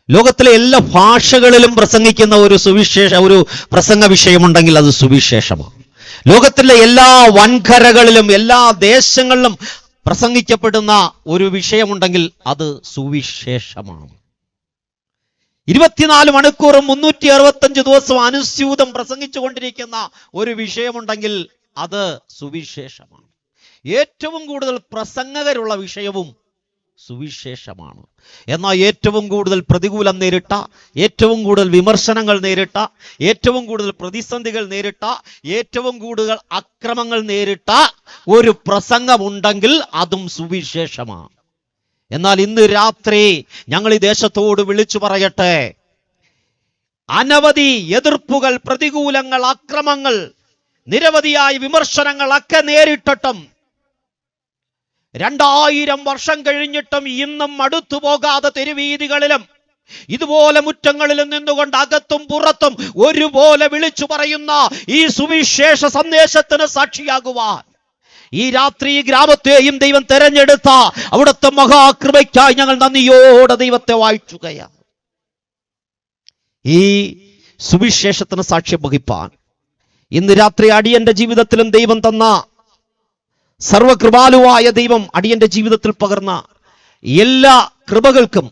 ലോകത്തിലെ എല്ലാ ഭാഷകളിലും പ്രസംഗിക്കുന്ന ഒരു പ്രസംഗ വിഷയമുണ്ടെങ്കിൽ അത് സുവിശേഷമാണ്. ലോകത്തിലെ എല്ലാ വൻകരകളിലും എല്ലാ ദേശങ്ങളിലും പ്രസംഗിക്കപ്പെടുന്ന ഒരു വിഷയമുണ്ടെങ്കിൽ അത് സുവിശേഷമാണ്. 24 മണിക്കൂറും 365 ദിവസവും അനുസ്യൂതം പ്രസംഗിച്ചു കൊണ്ടിരിക്കുന്ന ഒരു വിഷയമുണ്ടെങ്കിൽ അത് സുവിശേഷമാണ്. ഏറ്റവും കൂടുതൽ പ്രസംഗകരുള്ള വിഷയവും സുവിശേഷമാണ്. എന്നാൽ ഏറ്റവും കൂടുതൽ പ്രതികൂലം നേരിട്ട, ഏറ്റവും കൂടുതൽ വിമർശനങ്ങൾ നേരിട്ട, ഏറ്റവും കൂടുതൽ പ്രതിസന്ധികൾ നേരിട്ട, ഏറ്റവും കൂടുതൽ അക്രമങ്ങൾ നേരിട്ട ഒരു പ്രസംഗമുണ്ടെങ്കിൽ അതും സുവിശേഷമാണ്. എന്നാൽ ഇന്ന് രാത്രി ഞങ്ങൾ ഈ ദേശത്തോട് വിളിച്ചു പറയട്ടെ, അനവധി എതിർപ്പുകൾ, പ്രതികൂലങ്ങൾ, അക്രമങ്ങൾ, നിരവധിയായ വിമർശനങ്ങളൊക്കെ നേരിട്ടിട്ടും 2000 വർഷം കഴിഞ്ഞിട്ടും ഇന്നും അടുത്തു പോകാതെ തെരുവീതികളിലും ഇതുപോലെ മുറ്റങ്ങളിലും നിന്നുകൊണ്ട് അകത്തും പുറത്തും ഒരുപോലെ വിളിച്ചു പറയുന്ന ഈ സുവിശേഷ സന്ദേശത്തിന് സാക്ഷിയാകുവാൻ ഈ രാത്രി ഗ്രാമത്തെയും ദൈവം തെരഞ്ഞെടുത്ത അവിടുത്തെ മഹാകൃപയ്ക്കായി ഞങ്ങൾ നന്ദിയോടെ ദൈവത്തെ വാഴ്ത്തുകയാണ്. ഈ സുവിശേഷത്തിന് സാക്ഷ്യം വഹിപ്പാൻ ഇന്ന് രാത്രി അടിയന്റെ ജീവിതത്തിലും ദൈവം തന്ന സർവകൃപാലുവായ ദൈവം അടിയന്റെ ജീവിതത്തിൽ പകർന്ന എല്ലാ കൃപകൾക്കും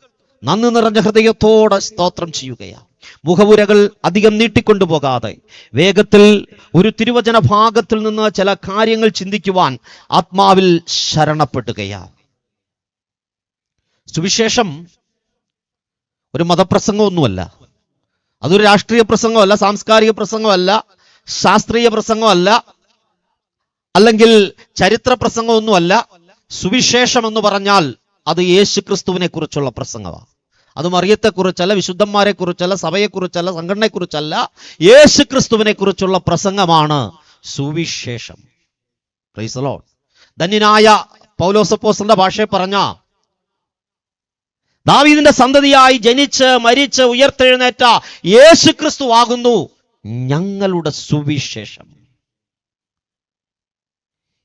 നന്ദി നിറഞ്ഞ ഹൃദയത്തോടെ സ്തോത്രം ചെയ്യുകയാണ്. മുഖവുരകൾ അധികം നീട്ടിക്കൊണ്ടുപോകാതെ വേഗത്തിൽ ഒരു തിരുവചന ഭാഗത്തിൽ നിന്ന് ചില കാര്യങ്ങൾ ചിന്തിക്കുവാൻ ആത്മാവിൽ ശരണപ്പെടുകയാണ്. സുവിശേഷം ഒരു മതപ്രസംഗമൊന്നുമല്ല, അതൊരു രാഷ്ട്രീയ പ്രസംഗമല്ല, സാംസ്കാരിക പ്രസംഗമല്ല, ശാസ്ത്രീയ പ്രസംഗമല്ല, അല്ലെങ്കിൽ ചരിത്ര പ്രസംഗമൊന്നുമല്ല. സുവിശേഷം എന്ന് പറഞ്ഞാൽ അത് യേശു ക്രിസ്തുവിനെ കുറിച്ചുള്ള പ്രസംഗമാണ്. അത് മറിയത്തെക്കുറിച്ചല്ല, വിശുദ്ധന്മാരെ കുറിച്ചല്ല, സഭയെക്കുറിച്ചല്ല, സംഘടനയെക്കുറിച്ചല്ല, യേശു ക്രിസ്തുവിനെ കുറിച്ചുള്ള പ്രസംഗമാണ് സുവിശേഷം. Praise the lord. ധന്യനായ പൗലോസ് അപ്പോസ്തലന്റെ ഭാഷയിൽ പറഞ്ഞ, ദാവീദിന്റെ സന്തതിയായി ജനിച്ച് മരിച്ച് ഉയർത്തെഴുന്നേറ്റ യേശു ക്രിസ്തു ആകുന്നു ഞങ്ങളുടെ സുവിശേഷം.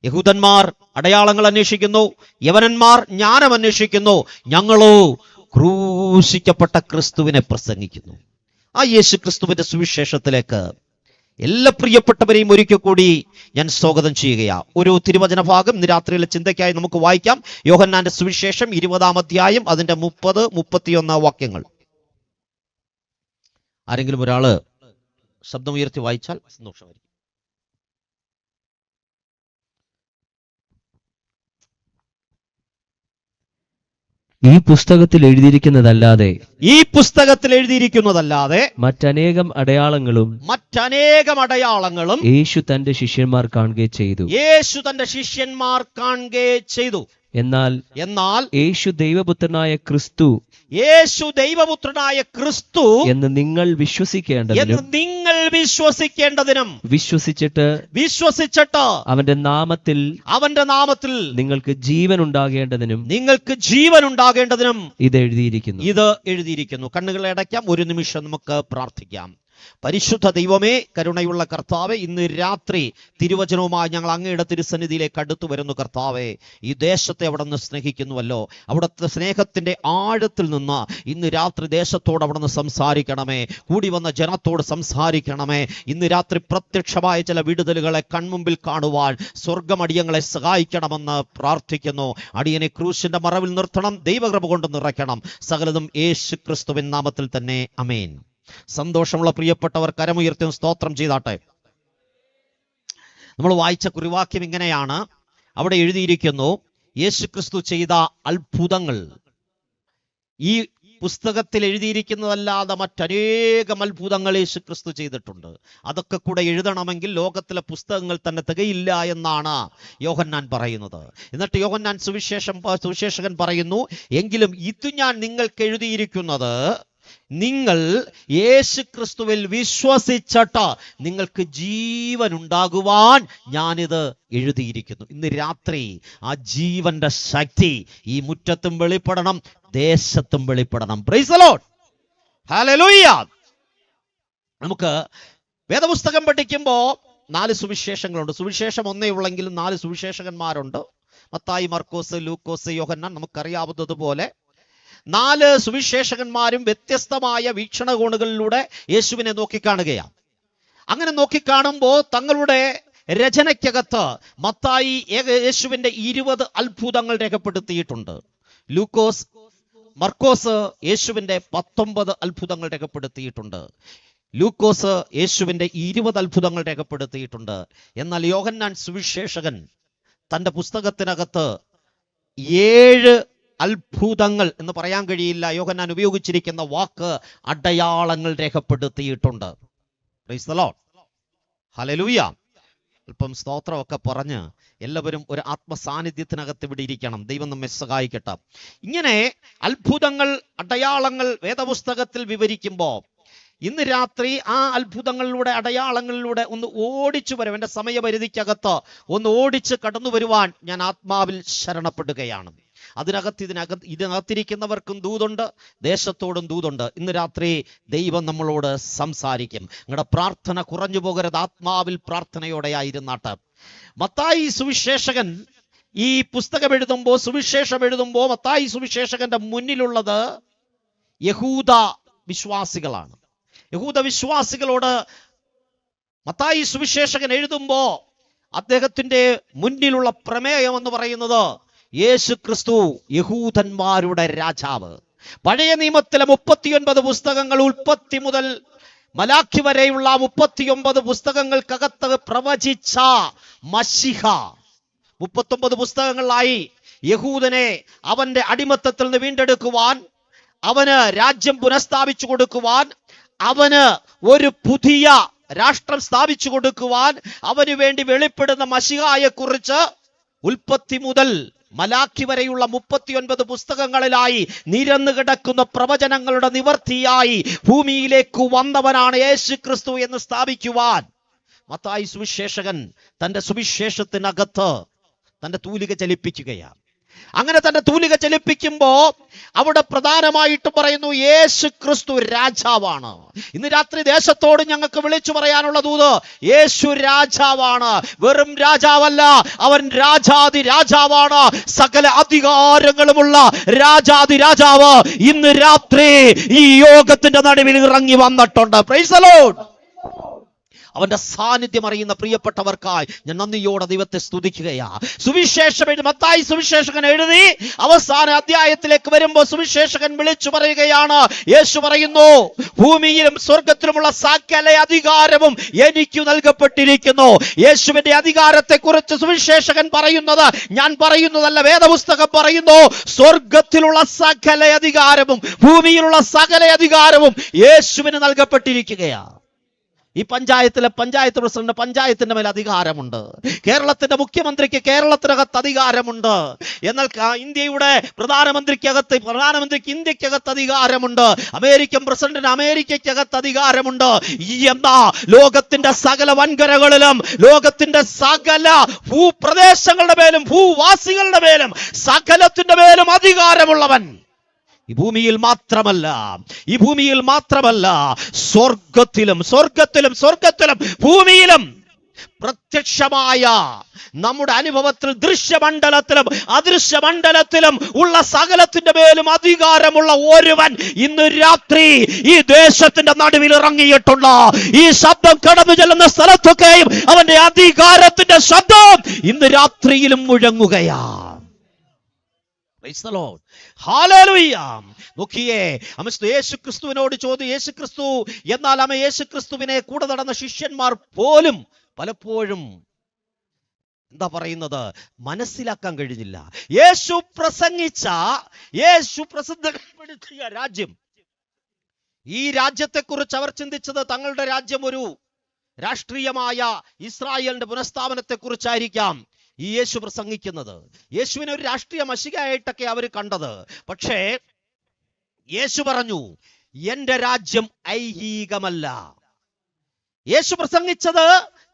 യഹൂദന്മാർ അടയാളങ്ങൾ അന്വേഷിക്കുന്നു, യവനന്മാർ ജ്ഞാനം അന്വേഷിക്കുന്നു, ഞങ്ങളോ ക്രൂശിക്കപ്പെട്ട ക്രിസ്തുവിനെ പ്രസംഗിക്കുന്നു. ആ യേശു ക്രിസ്തുവിന്റെ സുവിശേഷത്തിലേക്ക് എല്ലാ പ്രിയപ്പെട്ടവരെയും ഒരിക്കൽ കൂടി ഞാൻ സ്വാഗതം ചെയ്യുകയാണ്. ഒരു തിരുവചന ഭാഗം ഇന്ന് രാത്രിയിലെ ചിന്തയ്ക്കായി നമുക്ക് വായിക്കാം. യോഹന്നാന്റെ സുവിശേഷം 20-ാം അധ്യായം അതിന്റെ 30-31 വാക്യങ്ങൾ. ആരെങ്കിലും ഒരാള് ശബ്ദമുയർത്തി വായിച്ചാൽ സന്തോഷമായിരിക്കും. ഈ പുസ്തകത്തിൽ എഴുതിയിരിക്കുന്നതല്ലാതെ മറ്റനേകം അടയാളങ്ങളും യേശു തന്റെ ശിഷ്യന്മാർ കാണുകയെ ചെയ്തു. എന്നാൽ യേശു ദൈവപുത്രനായ ക്രിസ്തു എന്ന് നിങ്ങൾ വിശ്വസിക്കേണ്ടതിനും വിശ്വസിച്ചിട്ട് അവന്റെ നാമത്തിൽ നിങ്ങൾക്ക് ജീവൻ ഉണ്ടാകേണ്ടതിനും ഇത് എഴുതിയിരിക്കുന്നു. കണ്ണുകളെ അടയ്ക്കാം, ഒരു നിമിഷം നമുക്ക് പ്രാർത്ഥിക്കാം. പരിശുദ്ധ ദൈവമേ, കരുണയുള്ള കർത്താവേ, ഇന്ന് രാത്രി തിരുവചനവുമായി ഞങ്ങൾ അങ്ങയുടെ തിരുസന്നിധിയിലേക്ക് അടുത്തു വരുന്നു. കർത്താവേ, ഈ ദേശത്തെ അവിടെ നിന്ന് സ്നേഹിക്കുന്നുവല്ലോ, അവിടുത്തെ സ്നേഹത്തിന്റെ ആഴത്തിൽ നിന്ന് ഇന്ന് രാത്രി ദേശത്തോട് അവിടെ നിന്ന് സംസാരിക്കണമേ, കൂടി വന്ന ജനത്തോട് സംസാരിക്കണമേ. ഇന്ന് രാത്രി പ്രത്യക്ഷമായ ചില വിടുതലുകളെ കൺമുമ്പിൽ കാണുവാൻ സ്വർഗം അടിയങ്ങളെ സഹായിക്കണമെന്ന് പ്രാർത്ഥിക്കുന്നു. അടിയനെ ക്രൂശിന്റെ മറവിൽ നിർത്തണം, ദൈവകൃപ കൊണ്ട് നിറയ്ക്കണം. സകലതും യേശു ക്രിസ്തുവിൻ നാമത്തിൽ തന്നെ, ആമേൻ. സന്തോഷമുള്ള പ്രിയപ്പെട്ടവർ കരമുയർത്തി സ്തോത്രം ചെയ്താട്ടെ. നമ്മൾ വായിച്ച കുറിവാക്യം ഇങ്ങനെയാണ്. അവിടെ എഴുതിയിരിക്കുന്നു, യേശു ക്രിസ്തു ചെയ്ത അത്ഭുതങ്ങൾ. ഈ പുസ്തകത്തിൽ എഴുതിയിരിക്കുന്നതല്ലാതെ മറ്റനേകം അത്ഭുതങ്ങൾ യേശു ക്രിസ്തു ചെയ്തിട്ടുണ്ട്. അതൊക്കെ കൂടെ എഴുതണമെങ്കിൽ ലോകത്തിലെ പുസ്തകങ്ങൾ തന്നെ തികയില്ല എന്നാണ് യോഹന്നാൻ പറയുന്നത്. എന്നിട്ട് യോഹന്നാൻ സുവിശേഷകൻ പറയുന്നു, എങ്കിലും ഇത് ഞാൻ നിങ്ങൾക്ക് എഴുതിയിരിക്കുന്നത് നിങ്ങൾ യേശു ക്രിസ്തുവിൽ വിശ്വസിച്ചിട്ട് നിങ്ങൾക്ക് ജീവൻ ഉണ്ടാകുവാൻ ഞാനിത് എഴുതിയിരിക്കുന്നു. ഇന്ന് രാത്രി ആ ജീവന്റെ ശക്തി ഈ മുറ്റത്തും വെളിപ്പെടണം, ദേശത്തും വെളിപ്പെടണം. Praise the lord, hallelujah. നമുക്ക് വേദപുസ്തകം പഠിക്കുമ്പോൾ 4 സുവിശേഷങ്ങളുണ്ട്. സുവിശേഷം ഒന്നേ ഉള്ളെങ്കിലും 4 സുവിശേഷകന്മാരുണ്ട്. മത്തായി, മർക്കോസ്, ലൂക്കോസ്, യോഹന്നാൻ. നമുക്കറിയാവുന്നതുപോലെ 4 സുവിശേഷകന്മാരും വ്യത്യസ്തമായ വീക്ഷണകോണുകളിലൂടെ യേശുവിനെ നോക്കിക്കാണുകയാണ്. അങ്ങനെ നോക്കിക്കാണുമ്പോൾ തങ്ങളുടെ രചനയ്ക്കകത്ത് മത്തായി യേശുവിന്റെ 20 അത്ഭുതങ്ങൾ രേഖപ്പെടുത്തിയിട്ടുണ്ട്. ലൂക്കോസ്, മർക്കോസ് യേശുവിന്റെ 19 അത്ഭുതങ്ങൾ രേഖപ്പെടുത്തിയിട്ടുണ്ട്. ലൂക്കോസ് യേശുവിന്റെ 20 അത്ഭുതങ്ങൾ രേഖപ്പെടുത്തിയിട്ടുണ്ട്. എന്നാൽ യോഹന്നാൻ സുവിശേഷകൻ തന്റെ പുസ്തകത്തിനകത്ത് 7 അത്ഭുതങ്ങൾ എന്ന് പറയാൻ കഴിയില്ല, യോഹന്നാൻ ഉപയോഗിച്ചിരിക്കുന്ന വാക്ക് അടയാളങ്ങൾ രേഖപ്പെടുത്തിയിട്ടുണ്ട്. Price the lord, hallelujah. അല്പം സ്തോത്രമൊക്കെ പറഞ്ഞ് എല്ലാവരും ഒരു ആത്മസാന്നിധ്യത്തിനകത്ത് ഇവിടെ ഇരിക്കണം. ദൈവം നമ്മെ സഹായിക്കട്ടെ. ഇങ്ങനെ അത്ഭുതങ്ങൾ, അടയാളങ്ങൾ വേദപുസ്തകത്തിൽ വിവരിക്കുമ്പോൾ ഇന്ന് രാത്രി ആ അത്ഭുതങ്ങളിലൂടെ, അടയാളങ്ങളിലൂടെ ഒന്ന് ഓടിച്ചു വരും, എൻ്റെ സമയപരിധിക്കകത്ത് ഒന്ന് ഓടിച്ച് കടന്നു വരുവാൻ ഞാൻ ആത്മാവിൽ ശരണപ്പെടുകയാണ്. ഇതിനകത്തിരിക്കുന്നവർക്കും ദൂതുണ്ട്, ദേശത്തോടും ദൂതുണ്ട്. ഇന്ന് രാത്രി ദൈവം നമ്മളോട് സംസാരിക്കും. നിങ്ങളുടെ പ്രാർത്ഥന കുറഞ്ഞു പോകരുത്, ആത്മാവിൽ പ്രാർത്ഥനയോടെ ആയിരുന്നാട്ട്. മത്തായി സുവിശേഷകൻ ഈ പുസ്തകം എഴുതുമ്പോൾ, സുവിശേഷം എഴുതുമ്പോൾ, മത്തായി സുവിശേഷകന്റെ മുന്നിലുള്ളത് യഹൂദ വിശ്വാസികളാണ്. യഹൂദ വിശ്വാസികളോട് മത്തായി സുവിശേഷകൻ എഴുതുമ്പോൾ അദ്ദേഹത്തിന്റെ മുന്നിലുള്ള പ്രമേയം എന്ന് പറയുന്നത് യേശു ക്രിസ്തു യഹൂദന്മാരുടെ രാജാവ്. പഴയ നിയമത്തിലെ 39 പുസ്തകങ്ങൾ, ഉൽപ്പത്തി മുതൽ മലാഖി വരെയുള്ള 39 പുസ്തകങ്ങൾക്കകത്ത് പ്രവചിച്ച മശിഹ, 39 പുസ്തകങ്ങളിലായി യഹൂദനെ അവന്റെ അടിമത്തത്തിൽ നിന്ന് വീണ്ടെടുക്കുവാൻ, അവന് രാജ്യം പുനഃസ്ഥാപിച്ചു കൊടുക്കുവാൻ, അവന് ഒരു പുതിയ രാഷ്ട്രം സ്ഥാപിച്ചു കൊടുക്കുവാൻ, അവന് വേണ്ടി വെളിപ്പെടുന്ന മശിഹായെ കുറിച്ച് ഉൽപ്പത്തി മുതൽ മലാഖി വരെയുള്ള 39 പുസ്തകങ്ങളിലായി നിരന്നു കിടക്കുന്ന പ്രവചനങ്ങളുടെ നിവർത്തിയായി ഭൂമിയിലേക്ക് വന്നവനാണ് യേശു ക്രിസ്തു എന്ന് സ്ഥാപിക്കുവാൻ മത്തായി സുവിശേഷകൻ തന്റെ സുവിശേഷത്തിനകത്ത് തന്റെ തൂലിക ചലിപ്പിക്കുകയാണ്. അങ്ങനെ തന്റെ തൂലിക ചലിപ്പിക്കുമ്പോ അവിടെ പ്രധാനമായിട്ട് പറയുന്നു യേശു ക്രിസ്തു രാജാവാണ്. ഇന്ന് രാത്രി ദേശത്തോട് ഞങ്ങൾക്ക് വിളിച്ചു പറയാനുള്ള ദൂത്, യേശു രാജാവാണ്. വെറും രാജാവല്ല, അവൻ രാജാതി രാജാവാണ്. സകല അധികാരങ്ങളുമുള്ള രാജാതി രാജാവ് ഇന്ന് രാത്രി ഈ യോഗത്തിന്റെ നടുവിൽ ഇറങ്ങി വന്നിട്ടുണ്ട്. Price the Lord. അവന്റെ സാന്നിധ്യം അറിയുന്ന പ്രിയപ്പെട്ടവർക്കായി ഞാൻ നന്ദിയോടെ ദൈവത്തെ സ്തുതിക്കുകയാ. സുവിശേഷം മത്തായി സുവിശേഷകൻ എഴുതി അവസാന അധ്യായത്തിലേക്ക് വരുമ്പോൾ സുവിശേഷകൻ വിളിച്ചു പറയുകയാണ്, യേശു പറയുന്നു, ഭൂമിയിലും സ്വർഗത്തിലുമുള്ള സകല അധികാരവും എനിക്ക് നൽകപ്പെട്ടിരിക്കുന്നു. യേശുവിന്റെ അധികാരത്തെ കുറിച്ച് സുവിശേഷകൻ പറയുന്നത് ഞാൻ പറയുന്നതല്ല, വേദപുസ്തകം പറയുന്നു. സ്വർഗത്തിലുള്ള സകല അധികാരവും ഭൂമിയിലുള്ള സകല അധികാരവും യേശുവിന് നൽകപ്പെട്ടിരിക്കുകയാണ്. ഈ പഞ്ചായത്ത് പ്രസിഡന്റ് പഞ്ചായത്തിന്റെ മേൽ അധികാരമുണ്ട്. കേരളത്തിന്റെ മുഖ്യമന്ത്രിക്ക് കേരളത്തിനകത്ത് അധികാരമുണ്ട്. എന്നാൽ ഇന്ത്യയുടെ പ്രധാനമന്ത്രിക്ക് ഇന്ത്യക്കകത്ത് അധികാരമുണ്ട്. അമേരിക്കൻ പ്രസിഡന്റിന് അമേരിക്കക്കകത്ത് അധികാരമുണ്ട്. എന്നാ ലോകത്തിന്റെ സകല വൻകരകളിലും, ലോകത്തിന്റെ സകല ഭൂപ്രദേശങ്ങളുടെ മേലും, ഭൂവാസികളുടെ മേലും, സകലത്തിന്റെ മേലും അധികാരമുള്ളവൻ ഈ ഭൂമിയിൽ മാത്രമല്ല സ്വർഗത്തിലും ഭൂമിയിലും പ്രത്യക്ഷമായ നമ്മുടെ അനുഭവത്തിൽ ദൃശ്യമണ്ഡലത്തിലും അദൃശ്യമണ്ഡലത്തിലും ഉള്ള സകലത്തിന്റെ മേലും അധികാരമുള്ള ഒരുവൻ ഇന്ന് രാത്രി ഈ ദേശത്തിന്റെ നടുവിൽ ഇറങ്ങിയിട്ടുണ്ട്. ഈ ശബ്ദം കടന്നു ചെല്ലുന്ന സ്ഥലത്തൊക്കെയും അവന്റെ അധികാരത്തിന്റെ ശബ്ദം ഇന്ന് രാത്രിയിലും മുഴങ്ങുകയാണ്. നോക്കിയേ, യേശു ക്രിസ്തുവിനോട് യേശു ക്രിസ്തു എന്നാൽ യേശു ക്രിസ്തുവിനെ കൂടെ നടന്ന ശിഷ്യന്മാർ പോലും പലപ്പോഴും എന്താ പറയുന്നത് മനസ്സിലാക്കാൻ കഴിഞ്ഞില്ല. യേശു പ്രസിദ്ധപ്പെടുത്തിയ രാജ്യം, ഈ രാജ്യത്തെക്കുറിച്ച് അവർ ചിന്തിച്ചത് തങ്ങളുടെ രാജ്യം ഒരു രാഷ്ട്രീയമായ ഇസ്രായേലിന്റെ പുനഃസ്ഥാപനത്തെ കുറിച്ചായിരിക്കാം ഈ യേശു പ്രസംഗിക്കുന്നത്. യേശുവിനെ ഒരു രാഷ്ട്രീയ മശികയായിട്ടൊക്കെ അവർ കണ്ടത്. പക്ഷേ യേശു പറഞ്ഞു, എന്റെ രാജ്യം ഐഹികമല്ല. യേശു പ്രസംഗിച്ചത്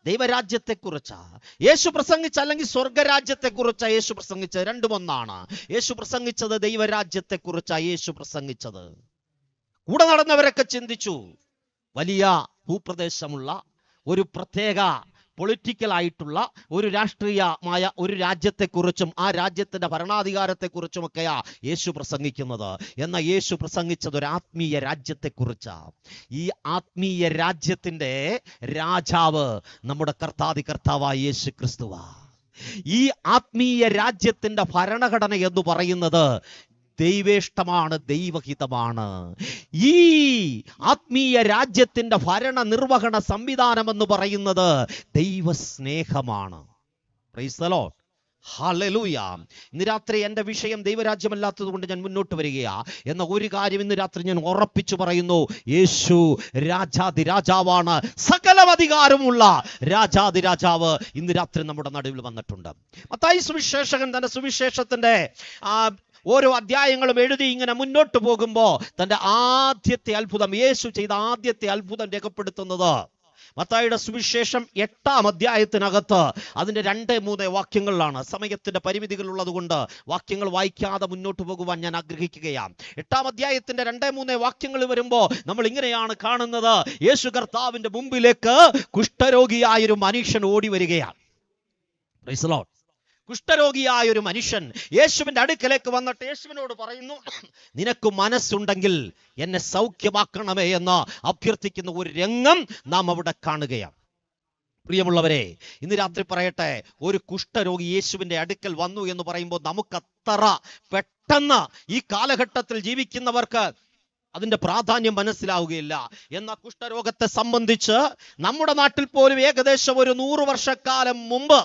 ദൈവരാജ്യത്തെക്കുറിച്ചാ. യേശു അല്ലെങ്കിൽ സ്വർഗരാജ്യത്തെക്കുറിച്ചാ യേശു പ്രസംഗിച്ചത്. രണ്ടും ഒന്നാണ്. യേശു പ്രസംഗിച്ചത് ദൈവരാജ്യത്തെക്കുറിച്ചാ യേശു പ്രസംഗിച്ചത്. കൂടെ നടന്നവരൊക്കെ ചിന്തിച്ചു, വലിയ ഭൂപ്രദേശമുള്ള ഒരു പ്രത്യേക പൊളിറ്റിക്കൽ ആയിട്ടുള്ള ഒരു രാഷ്ട്രീയമായ ഒരു രാജ്യത്തെക്കുറിച്ചും ആ രാജ്യത്തിന്റെ ഭരണാധികാരത്തെക്കുറിച്ചുമൊക്കെയാ യേശു പ്രസംഗിക്കുന്നത്. എന്നാൽ യേശു പ്രസംഗിച്ചത് ഒരു ആത്മീയ രാജ്യത്തെക്കുറിച്ചാണ്. ഈ ആത്മീയ രാജ്യത്തിന്റെ രാജാവ് നമ്മുടെ കർത്താവായ യേശു ക്രിസ്തുവാ. ഈ ആത്മീയ രാജ്യത്തിന്റെ ഭരണഘടന എന്ന് പറയുന്നത് ദൈവേഷ്ടമാണ്, ദൈവഹിതമാണ്. ഈ ആത്മീയ രാജ്യത്തിന്റെ ഭരണ നിർവഹണ സംവിധാനം എന്ന് പറയുന്നത് ദൈവസ്നേഹമാണ്. Praise the lord, hallelujah. ഇന്ന് രാത്രി എൻ്റെ വിഷയം ദൈവരാജ്യമല്ലാത്തത് കൊണ്ട് ഞാൻ മുന്നോട്ട് വരികയാ. എന്ന ഒരു കാര്യം ഇന്ന് രാത്രി ഞാൻ ഉറപ്പിച്ചു പറയുന്നു, യേശു രാജാതിരാജാവാണ്. സകല അധികാരമുള്ള രാജാതിരാജാവ് ഇന്ന് രാത്രി നമ്മുടെ നടുവിൽ വന്നിട്ടുണ്ട്. മത്തായി സുവിശേഷകൻ തന്റെ സുവിശേഷത്തിന്റെ ഓരോ അധ്യായങ്ങളും എഴുതി ഇങ്ങനെ മുന്നോട്ട് പോകുമ്പോൾ തന്റെ ആദ്യത്തെ അത്ഭുതം, യേശു ചെയ്ത ആദ്യത്തെ അത്ഭുതം രേഖപ്പെടുത്തുന്നത് മത്തായിയുടെ സുവിശേഷം 8-ാം അധ്യായത്തിനകത്ത് അതിന്റെ 2-3 വാക്യങ്ങളിലാണ്. സമയത്തിന്റെ പരിമിതികൾ ഉള്ളത് കൊണ്ട് വാക്യങ്ങൾ വായിക്കാതെ മുന്നോട്ട് പോകുവാൻ ഞാൻ ആഗ്രഹിക്കുകയാണ്. 8-ാം അധ്യായത്തിന്റെ 2-3 വാക്യങ്ങൾ വരുമ്പോൾ നമ്മൾ ഇങ്ങനെയാണ് കാണുന്നത്. യേശു കർത്താവിന്റെ മുമ്പിലേക്ക് കുഷ്ഠരോഗിയായൊരു മനുഷ്യൻ ഓടി വരികയാണ്. Price the Lord. കുഷ്ഠരോഗിയായ ഒരു മനുഷ്യൻ യേശുവിന്റെ അടുക്കലേക്ക് വന്നിട്ട് യേശുവിനോട് പറയുന്നു, നിനക്ക് മനസ്സുണ്ടെങ്കിൽ എന്നെ സൗഖ്യമാക്കണമേ എന്ന് അഭ്യർത്ഥിക്കുന്ന ഒരു രംഗം നാം അവിടെ കാണുകയാണ്. പ്രിയമുള്ളവരെ, ഇന്ന് രാത്രി പറയട്ടെ, ഒരു കുഷ്ഠരോഗി യേശുവിന്റെ അടുക്കൽ വന്നു എന്ന് പറയുമ്പോൾ നമുക്കത്ര പെട്ടെന്ന് ഈ കാലഘട്ടത്തിൽ ജീവിക്കുന്നവർക്ക് അതിന്റെ പ്രാധാന്യം മനസ്സിലാവുകയില്ല. എന്നാൽ കുഷ്ഠരോഗത്തെ സംബന്ധിച്ച് നമ്മുടെ നാട്ടിൽ പോലും ഏകദേശം ഒരു 100 വർഷക്കാലം മുമ്പ്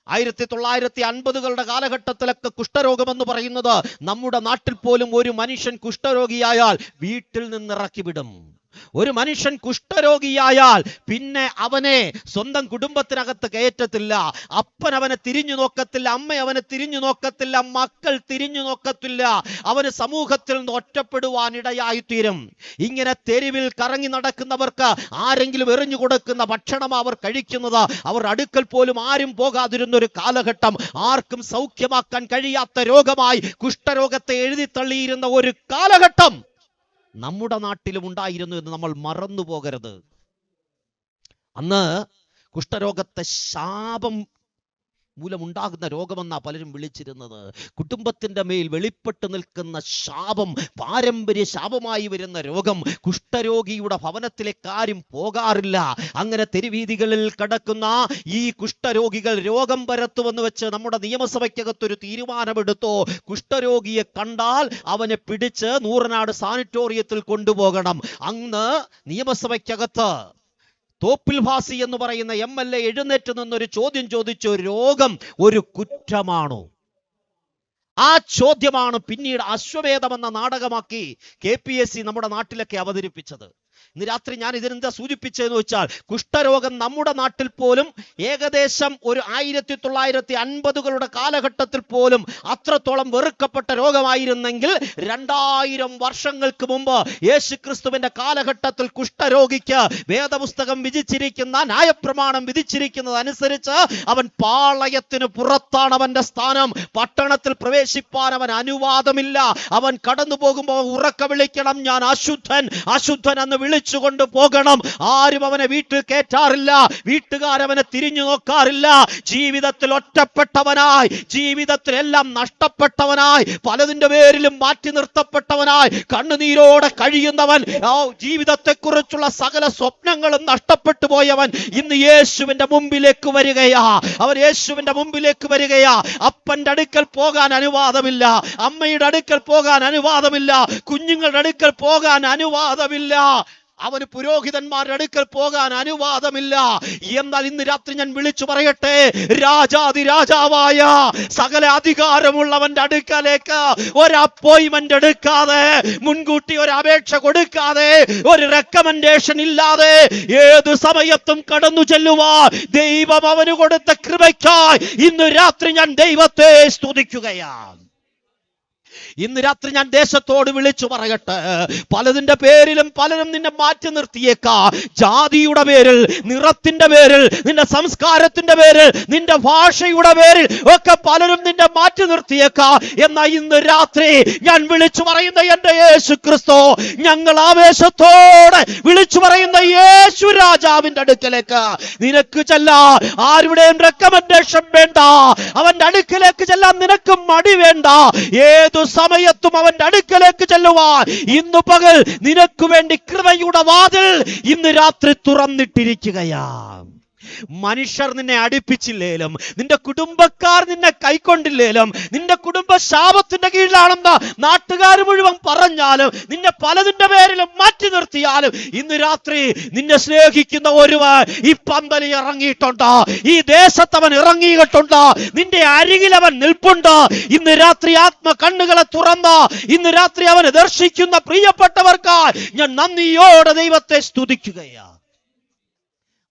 1950കളുടെ കാലഘട്ടത്തിലൊക്കെ കുഷ്ഠരോഗമെന്ന് പറയുന്നത് നമ്മുടെ നാട്ടിൽ പോലും ഒരു മനുഷ്യൻ കുഷ്ഠരോഗിയായാൽ വീട്ടിൽ നിന്നിറക്കി വിടും. ഒരു മനുഷ്യൻ കുഷ്ഠരോഗിയായാൽ പിന്നെ അവനെ സ്വന്തം കുടുംബത്തിനകത്ത് കയറ്റത്തില്ല. അപ്പൻ അവനെ തിരിഞ്ഞു നോക്കത്തില്ല, അമ്മ അവനെ തിരിഞ്ഞു നോക്കത്തില്ല, മക്കൾ തിരിഞ്ഞു നോക്കത്തില്ല. അവന് സമൂഹത്തിൽ നിന്ന് ഒറ്റപ്പെടുവാനിടയായിത്തീരും. ഇങ്ങനെ തെരുവിൽ കറങ്ങി നടക്കുന്നവർക്ക് ആരെങ്കിലും എറിഞ്ഞു കൊടുക്കുന്ന ഭക്ഷണം അവർ കഴിക്കുന്നത്, അവർ അടുക്കൽ പോലും ആരും പോകാതിരുന്ന ഒരു കാലഘട്ടം, ആർക്കും സൗഖ്യമാക്കാൻ കഴിയാത്ത രോഗമായി കുഷ്ഠരോഗത്തെ എഴുതിത്തള്ളിയിരുന്ന ഒരു കാലഘട്ടം നമ്മുടെ നാട്ടിലും ഉണ്ടായിരുന്നു എന്ന് നമ്മൾ മറന്നു പോകരുത്. അന്ന് കുഷ്ഠരോഗത്തെ ശാപം മൂലമുണ്ടാകുന്ന രോഗമെന്നാ പലരും വിളിച്ചിരുന്നത്. കുടുംബത്തിന്റെ മേൽ വെളിപ്പെട്ട് നിൽക്കുന്ന ശാപം, പാരമ്പര്യ ശാപമായി വരുന്ന രോഗം. കുഷ്ഠരോഗിയുടെ ഭവനത്തിലേക്ക് ആരും പോകാറില്ല. അങ്ങനെ തെരുവീതികളിൽ കിടക്കുന്ന ഈ കുഷ്ഠരോഗികൾ രോഗം പരത്തുമെന്ന് വെച്ച് നമ്മുടെ നിയമസഭയ്ക്കകത്തൊരു തീരുമാനമെടുത്തു. കുഷ്ഠരോഗിയെ കണ്ടാൽ അവനെ പിടിച്ച് നൂറനാട് സാനിറ്റോറിയത്തിൽ കൊണ്ടുപോകണം. അന്ന് നിയമസഭയ്ക്കകത്ത് തോപ്പിൽ ഭാസി എന്ന് പറയുന്ന MLA എഴുന്നേറ്റ് നിന്നൊരു ചോദ്യം ചോദിച്ചു, രോഗം ഒരു കുറ്റമാണോ? ആ ചോദ്യമാണ് പിന്നീട് അശ്വമേധം എന്ന നാടകമാക്കി KPSC നമ്മുടെ നാട്ടിലൊക്കെ അവതരിപ്പിച്ചത്. ഇന്ന് രാത്രി ഞാൻ ഇതിനെന്താ സൂചിപ്പിച്ചതെന്ന് വെച്ചാൽ, കുഷ്ഠരോഗം നമ്മുടെ നാട്ടിൽ പോലും ഏകദേശം ഒരു 1950കളുടെ കാലഘട്ടത്തിൽ പോലും അത്രത്തോളം വെറുക്കപ്പെട്ട രോഗമായിരുന്നെങ്കിൽ 2000 വർഷങ്ങൾക്ക് മുമ്പ് യേശുക്രിസ്തുവിന്റെ കാലഘട്ടത്തിൽ കുഷ്ഠരോഗിക്ക് വേദപുസ്തകം വിധിച്ചിരിക്കുന്ന ന്യായപ്രമാണം വിധിച്ചിരിക്കുന്നത് അനുസരിച്ച് അവൻ പാളയത്തിന് പുറത്താണ് അവന്റെ സ്ഥാനം. പട്ടണത്തിൽ പ്രവേശിപ്പാൻ അവൻ അനുവാദമില്ല. അവൻ കടന്നു പോകുമ്പോൾ ഉറക്ക വിളിക്കണം, ഞാൻ അശുദ്ധൻ, അശുദ്ധൻ എന്ന് വിളിച്ചുകൊണ്ട് പോകണം. ആരും അവനെ വീട്ടിൽ കയറ്റാറില്ല, വീട്ടുകാരവനെ തിരിഞ്ഞു നോക്കാറില്ല. ജീവിതത്തിൽ ഒറ്റപ്പെട്ടവനായി, ജീവിതത്തിലെല്ലാം നഷ്ടപ്പെട്ടവനായി, പലതിന്റെ പേരിലും മാറ്റി നിർത്തപ്പെട്ടവനായി കണ്ണുനീരോടെ കഴിയുന്നവൻ, ജീവിതത്തെക്കുറിച്ചുള്ള സകല സ്വപ്നങ്ങളും നഷ്ടപ്പെട്ടു പോയവൻ ഇന്ന് യേശുവിന്റെ മുമ്പിലേക്ക് വരികയാ. അവൻ യേശുവിന്റെ മുമ്പിലേക്ക് വരികയാ. അപ്പന്റെ അടുക്കൽ പോകാൻ അനുവാദമില്ല, അമ്മയുടെ അടുക്കൽ പോകാൻ അനുവാദമില്ല, കുഞ്ഞുങ്ങളുടെ അടുക്കൽ പോകാൻ അനുവാദമില്ല, അവന് പുരോഹിതന്മാരുടെ അടുക്കൽ പോകാൻ അനുവാദമില്ല. എന്നാൽ ഇന്ന് രാത്രി ഞാൻ വിളിച്ചു പറയട്ടെ, രാജാതിരാജാവായ സകല അധികാരമുള്ളവന്റെ അടുക്കലേക്ക് ഒരു അപ്പോയിന്റ്മെന്റ് എടുക്കാതെ, മുൻകൂട്ടി ഒരു അപേക്ഷ കൊടുക്കാതെ, ഒരു റെക്കമെൻഡേഷൻ ഇല്ലാതെ ഏത് സമയത്തും കടന്നു ചെല്ലുവാൻ ദൈവം അവന് കൊടുത്ത കൃപയ്ക്കായി ഇന്ന് രാത്രി ഞാൻ ദൈവത്തെ സ്തുതിക്കുകയാണ്. ഇന്ന് രാത്രി ഞാൻ ദേശത്തോട് വിളിച്ചു പറയട്ടെ, പലതിന്റെ പേരിലും പലരും നിന്നെ മാറ്റി നിർത്തിയേക്കാ. ജാതിയുടെ പേരിൽ, നിറത്തിന്റെ പേരിൽ, നിന്റെ സംസ്കാരത്തിന്റെ പേരിൽ, നിന്റെ ഭാഷയുടെ പേരിൽ ഒക്കെ പലരും നിന്നെ മാറ്റി നിർത്തിയേക്കാ. എന്നാൽ ഇന്ന് രാത്രി ഞാൻ വിളിച്ചു പറയുന്ന എന്റെ യേശു ക്രിസ്തു, ഞങ്ങൾ ആവേശത്തോടെ വിളിച്ചു പറയുന്ന യേശു രാജാവിന്റെ അടുക്കലേക്ക് നിനക്ക് ചെല്ലാൻ ആരുടെയും റെക്കമെൻഡേഷൻ വേണ്ട. അവന്റെ അടുക്കലേക്ക് ചെല്ലാൻ നിനക്ക് മടി വേണ്ട. ഏതു സമയത്തും അവന്റെ അടുക്കലേക്ക് ചെല്ലുവാൻ ഇന്നു പകൽ നിനക്ക് വേണ്ടി കൃപയുടെ വാതിൽ ഇന്ന് രാത്രി തുറന്നിട്ടിരിക്കുകയാ. മനുഷ്യർ നിന്നെ അടുപ്പിച്ചില്ലേലും, നിന്റെ കുടുംബക്കാർ നിന്നെ കൈക്കൊണ്ടില്ലേലും, നിന്റെ കുടുംബ ശാപത്തിന്റെ കീഴിലാണെന്ന് നാട്ടുകാർ മുഴുവൻ പറഞ്ഞാലും, നിന്നെ പലതിന്റെ പേരിലും മാറ്റി നിർത്തിയാലും, ഇന്ന് രാത്രി നിന്നെ സ്നേഹിക്കുന്ന ഒരുവൻ ഈ പന്തലിൽ ഇറങ്ങിയിട്ടുണ്ട്. ഈ ദേശത്തവൻ ഇറങ്ങിയിട്ടുണ്ട്. നിന്റെ അരികിൽ അവൻ നിൽപ്പുണ്ട്. ഇന്ന് രാത്രി ആത്മ കണ്ണുകളെ തുറന്ന് ഇന്ന് രാത്രി അവനെ ദർശിക്കുന്ന പ്രിയപ്പെട്ടവർക്ക് ഞാൻ നന്ദിയോടെ ദൈവത്തെ സ്തുതിക്കുകയാണ്.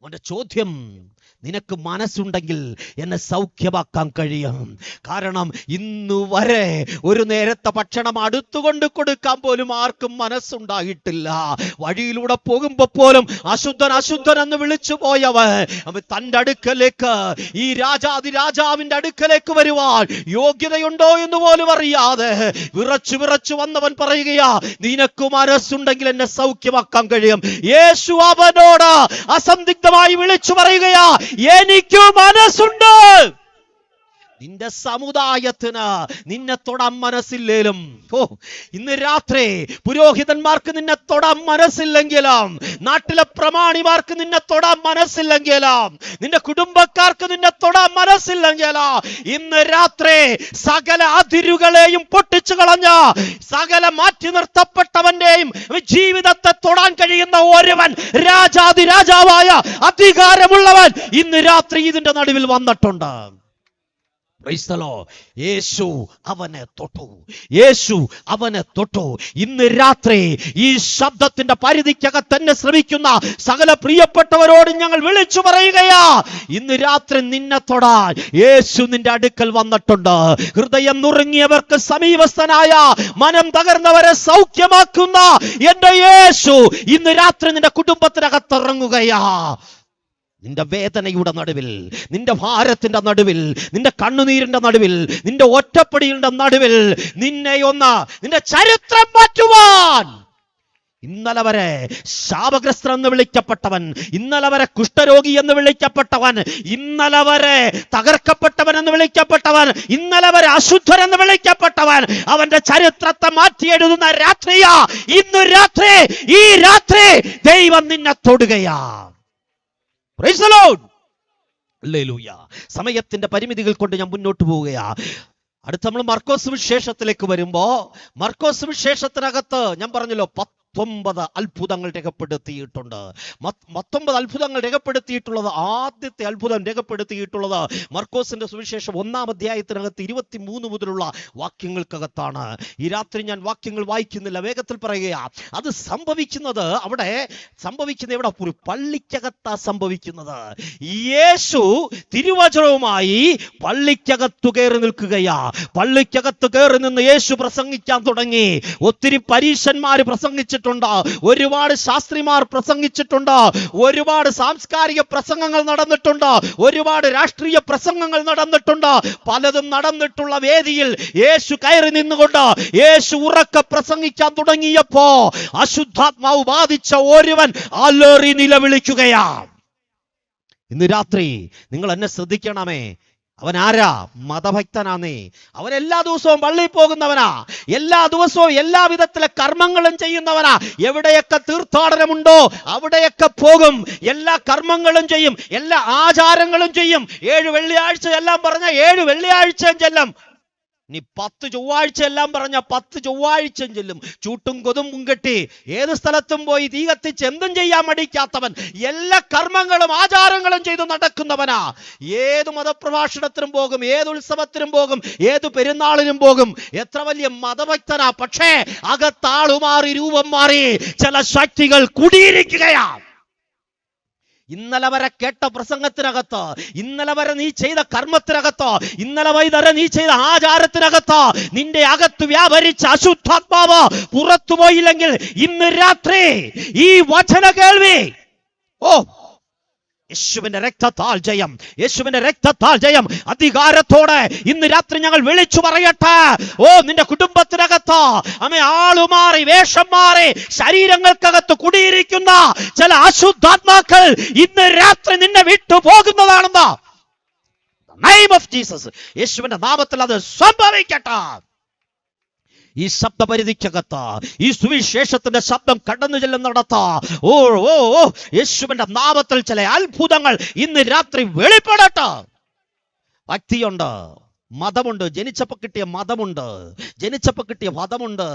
അവന്റെ ചോദ്യം, നിനക്ക് മനസ്സുണ്ടെങ്കിൽ എന്നെ സൗഖ്യമാക്കാൻ കഴിയും. കാരണം ഇന്നു വരെ ഒരു നേരത്തെ ഭക്ഷണം അടുത്തുകൊണ്ട് കൊടുക്കാൻ പോലും ആർക്കും മനസ്സുണ്ടായിട്ടില്ല. വഴിയിലൂടെ പോകുമ്പോ പോലും അശുദ്ധൻ അശുദ്ധൻ എന്ന് വിളിച്ചു പോയവൻ അവൻ തൻ്റെ അടുക്കലേക്ക്, ഈ രാജാതിരാജാവിന്റെ അടുക്കലേക്ക് വരുവാൻ യോഗ്യതയുണ്ടോ എന്ന് പോലും അറിയാതെ വിറച്ചു വിറച്ചു വന്നവൻ പറയുകയാ, നിനക്ക് മനസ്സുണ്ടെങ്കിൽ എന്നെ സൗഖ്യമാക്കാൻ കഴിയും. യേശു അവനോട് അസന്ദിഗ്ധമായി വിളിച്ചു പറയുകയാ, എനിക്ക് മനസ്സുണ്ട്. നിന്റെ സമുദായത്തിന് നിന്നെ തൊടാൻ മനസ്സില്ലേലും, ഇന്ന് രാത്രി പുരോഹിതന്മാർക്ക് നിന്നെ തൊടാൻ മനസ്സില്ലെങ്കിലും, നാട്ടിലെ പ്രമാണിമാർക്ക് നിന്നെ തൊടാൻ മനസ്സില്ലെങ്കിലും, നിന്റെ കുടുംബക്കാർക്ക് നിന്നെ തൊടാൻ മനസ്സില്ലെങ്കിലും, ഇന്ന് രാത്രി സകല അതിരുകളെയും പൊട്ടിച്ചു കളഞ്ഞ, സകല മാറ്റി നിർത്തപ്പെട്ടവന്റെയും ജീവിതത്തെ തൊടാൻ കഴിയുന്ന ഒരുവൻ, രാജാതിരാജാവായ അധികാരമുള്ളവൻ ഇന്ന് രാത്രി ഇതിന്റെ നടുവിൽ വന്നിട്ടുണ്ട്. യേശു അവനെ തൊട്ടു. യേശു അവനെ തൊട്ടു. ഇന്ന് രാത്രി ഈ ശബ്ദത്തിന്റെ പരിധിക്കകത്ത് എന്നെ ശ്രമിക്കുന്ന സകല പ്രിയപ്പെട്ടവരോട് ഞങ്ങൾ വിളിച്ചു പറയുകയാ, ഇന്ന് രാത്രി നിന്നെ തൊടാൻ യേശു നിന്റെ അടുക്കൽ വന്നിട്ടുണ്ട്. ഹൃദയം നുറുങ്ങിയവർക്ക് സമീപസ്ഥനായ, മനം തകർന്നവരെ സൗഖ്യമാക്കുന്ന എന്റെ യേശു ഇന്ന് രാത്രി നിന്റെ കുടുംബത്തിനകത്ത് ഇറങ്ങുകയാ. നിന്റെ വേദനയുടെ നടുവിൽ, നിന്റെ ഭാരത്തിന്റെ നടുവിൽ, നിന്റെ കണ്ണുനീരിന്റെ നടുവിൽ, നിന്റെ ഒറ്റപ്പെടിയുടെ നടുവിൽ നിന്റെ ചരിത്രം മാറ്റുവാൻ, ഇന്നലെ വരെ ശാപഗ്രസ്തൻ എന്ന് വിളിക്കപ്പെട്ടവൻ, ഇന്നലെ വരെ കുഷ്ഠരോഗി എന്ന് വിളിക്കപ്പെട്ടവൻ, ഇന്നലെ വരെ തകർക്കപ്പെട്ടവൻ എന്ന് വിളിക്കപ്പെട്ടവൻ, ഇന്നലെ വരെ അശുദ്ധൻ എന്ന് വിളിക്കപ്പെട്ടവൻ, അവന്റെ ചരിത്രത്തെ മാറ്റിയെഴുതുന്ന രാത്രിയാ ഇന്ന് രാത്രി. ഈ രാത്രി ദൈവം നിന്നെ തൊടുകയാ. Praise the Lord. ഹല്ലേലൂയ. സമയത്തിന്റെ പരിമിതികൾ കൊണ്ട് ഞാൻ മുന്നോട്ട് പോവുകയാ. അടുത്ത നമ്മൾ മർക്കോസ് സുവിശേഷത്തിലേക്ക് വരുമ്പോ, മർക്കോസ് സുവിശേഷത്തിനകത്ത് ഞാൻ പറഞ്ഞല്ലോ 19 അത്ഭുതങ്ങൾ രേഖപ്പെടുത്തിയിട്ടുണ്ട്. 19 അത്ഭുതങ്ങൾ രേഖപ്പെടുത്തിയിട്ടുള്ളത്, ആദ്യത്തെ അത്ഭുതം രേഖപ്പെടുത്തിയിട്ടുള്ളത് മർക്കോസിന്റെ സുവിശേഷം 1-ാം അധ്യായത്തിനകത്ത് 23 മുതലുള്ള വാക്യങ്ങൾക്കകത്താണ്. ഈ രാത്രി ഞാൻ വാക്യങ്ങൾ വായിക്കുന്നില്ല, വേഗത്തിൽ പറയുകയാ. അത് സംഭവിക്കുന്നത് ഇവിടെ പള്ളിക്കകത്താ സംഭവിക്കുന്നത്. യേശു തിരുവചനവുമായി പള്ളിക്കകത്തു കയറി നിൽക്കുകയാ. പള്ളിക്കകത്ത് കയറി നിന്ന് യേശു പ്രസംഗിക്കാൻ തുടങ്ങി. ഒത്തിരി പരീശന്മാര് പ്രസംഗിച്ചിട്ടുണ്ട്, ഒരുപാട് ശാസ്ത്രിമാർ പ്രസംഗിച്ചിട്ടുണ്ട്, ഒരുപാട് സാംസ്കാരിക പ്രസംഗങ്ങൾ നടന്നിട്ടുണ്ട്, ഒരുപാട് രാഷ്ട്രീയ പ്രസംഗങ്ങൾ നടന്നിട്ടുണ്ട്. പലതും നടന്നിട്ടുള്ള വേദിയിൽ യേശു കയറി നിന്നുകൊണ്ട് യേശു ഉറക്കെ പ്രസംഗിക്കാൻ തുടങ്ങിയപ്പോ അശുദ്ധാത്മാവ് ബാധിച്ച ഒരുവൻ അലറി നിലവിളിക്കുകയാ. ഇന്ന് രാത്രി നിങ്ങൾ എന്നെ ശ്രദ്ധിക്കണമേ. അവൻ ആരാ? മതഭക്തനാന്നേ. അവൻ എല്ലാ ദിവസവും പള്ളിയിൽ പോകുന്നവനാ, എല്ലാ ദിവസവും എല്ലാ വിധത്തിലെ കർമ്മങ്ങളും ചെയ്യുന്നവനാ. എവിടെയൊക്കെ തീർത്ഥാടനമുണ്ടോ അവിടെയൊക്കെ പോകും, എല്ലാ കർമ്മങ്ങളും ചെയ്യും, എല്ലാ ആചാരങ്ങളും ചെയ്യും. 7 വെള്ളിയാഴ്ച എല്ലാം പറഞ്ഞ 7 വെള്ളിയാഴ്ചയും ചെല്ലും. നീ 10 ചൊവ്വാഴ്ച എല്ലാം പറഞ്ഞ 10 ചൊവ്വാഴ്ചയും ചെല്ലും. ചൂട്ടും കൊതുമ്പും കെട്ടി ഏത് സ്ഥലത്തും പോയി തീ കത്തിച്ച് എന്തും ചെയ്യാൻ മടിക്കാത്തവൻ, എല്ലാ കർമ്മങ്ങളും ആചാരങ്ങളും ചെയ്തു നടക്കുന്നവനാ. ഏത് മതപ്രഭാഷണത്തിനും പോകും, ഏത് ഉത്സവത്തിനും പോകും, ഏത് പെരുന്നാളിനും പോകും. എത്ര വലിയ മതഭക്തനാ, പക്ഷേ അകത്താളുമാറി രൂപം മാറി ചില ശക്തികൾ കുടിയിരിക്കുകയാ. ഇന്നലെ വരെ കേട്ട പ്രസംഗത്തിനകത്ത്, ഇന്നലെ വരെ നീ ചെയ്ത കർമ്മത്തിനകത്ത്, ഇന്നലെ വരെ നീ ചെയ്ത ആചാരത്തിനകത്ത് നിന്റെ അകത്ത് വ്യാപരിച്ച അശുദ്ധാത്മാവ് പുറത്തു പോയില്ലെങ്കിൽ ഇന്ന് രാത്രി ഈ വചന കേൾവി, യേശുവിന്റെ രക്തത്താൽ ജയം, യേശുവിന്റെ രക്തത്താൽ ജയം. അധികാരത്തോടെ ഇന്ന് രാത്രി ഞങ്ങൾ വിളിച്ചു പറയട്ടെ, നിന്റെ കുടുംബത്തിനകത്ത് ആളുമാറി വേഷം മാറി ശരീരങ്ങൾക്കകത്ത് കുടിയിരിക്കുന്ന ചില അശുദ്ധാത്മാക്കൾ ഇന്ന് രാത്രി നിന്നെ വിട്ടു പോകുന്നതാണെന്ന് നെയിം ഓഫ് ജീസസ്, യേശുവിന്റെ നാമത്തിൽ അത് സംഭവിക്കട്ടെ. ഈ ശബ്ദപരിധിക്കകത്ത് ഈ സുവിശേഷത്തിന്റെ ശബ്ദം കടന്നു ചെല്ലുന്നിടത്ത് യേശുവിന്റെ നാമത്തിൽ ചില അത്ഭുതങ്ങൾ ഇന്ന് രാത്രി വെളിപ്പെടട്ടെ. ഭക്തിയുണ്ട്, മതമുണ്ട്, ജനിച്ചപ്പോൾ കിട്ടിയ മതമുണ്ട്, ജനിച്ചപ്പോൾ കിട്ടിയ മതമുണ്ട്,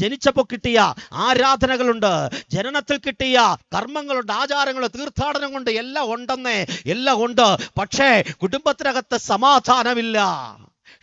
ജനിച്ചപ്പോൾ കിട്ടിയ ആരാധനകളുണ്ട്, ജനനത്തിൽ കിട്ടിയ കർമ്മങ്ങളുണ്ട്, ആചാരങ്ങൾ, തീർത്ഥാടനം കൊണ്ട് എല്ലാം ഉണ്ടെന്നേ, എല്ലാം ഉണ്ട്. പക്ഷേ കുടുംബത്തിനകത്ത് സമാധാനമില്ല.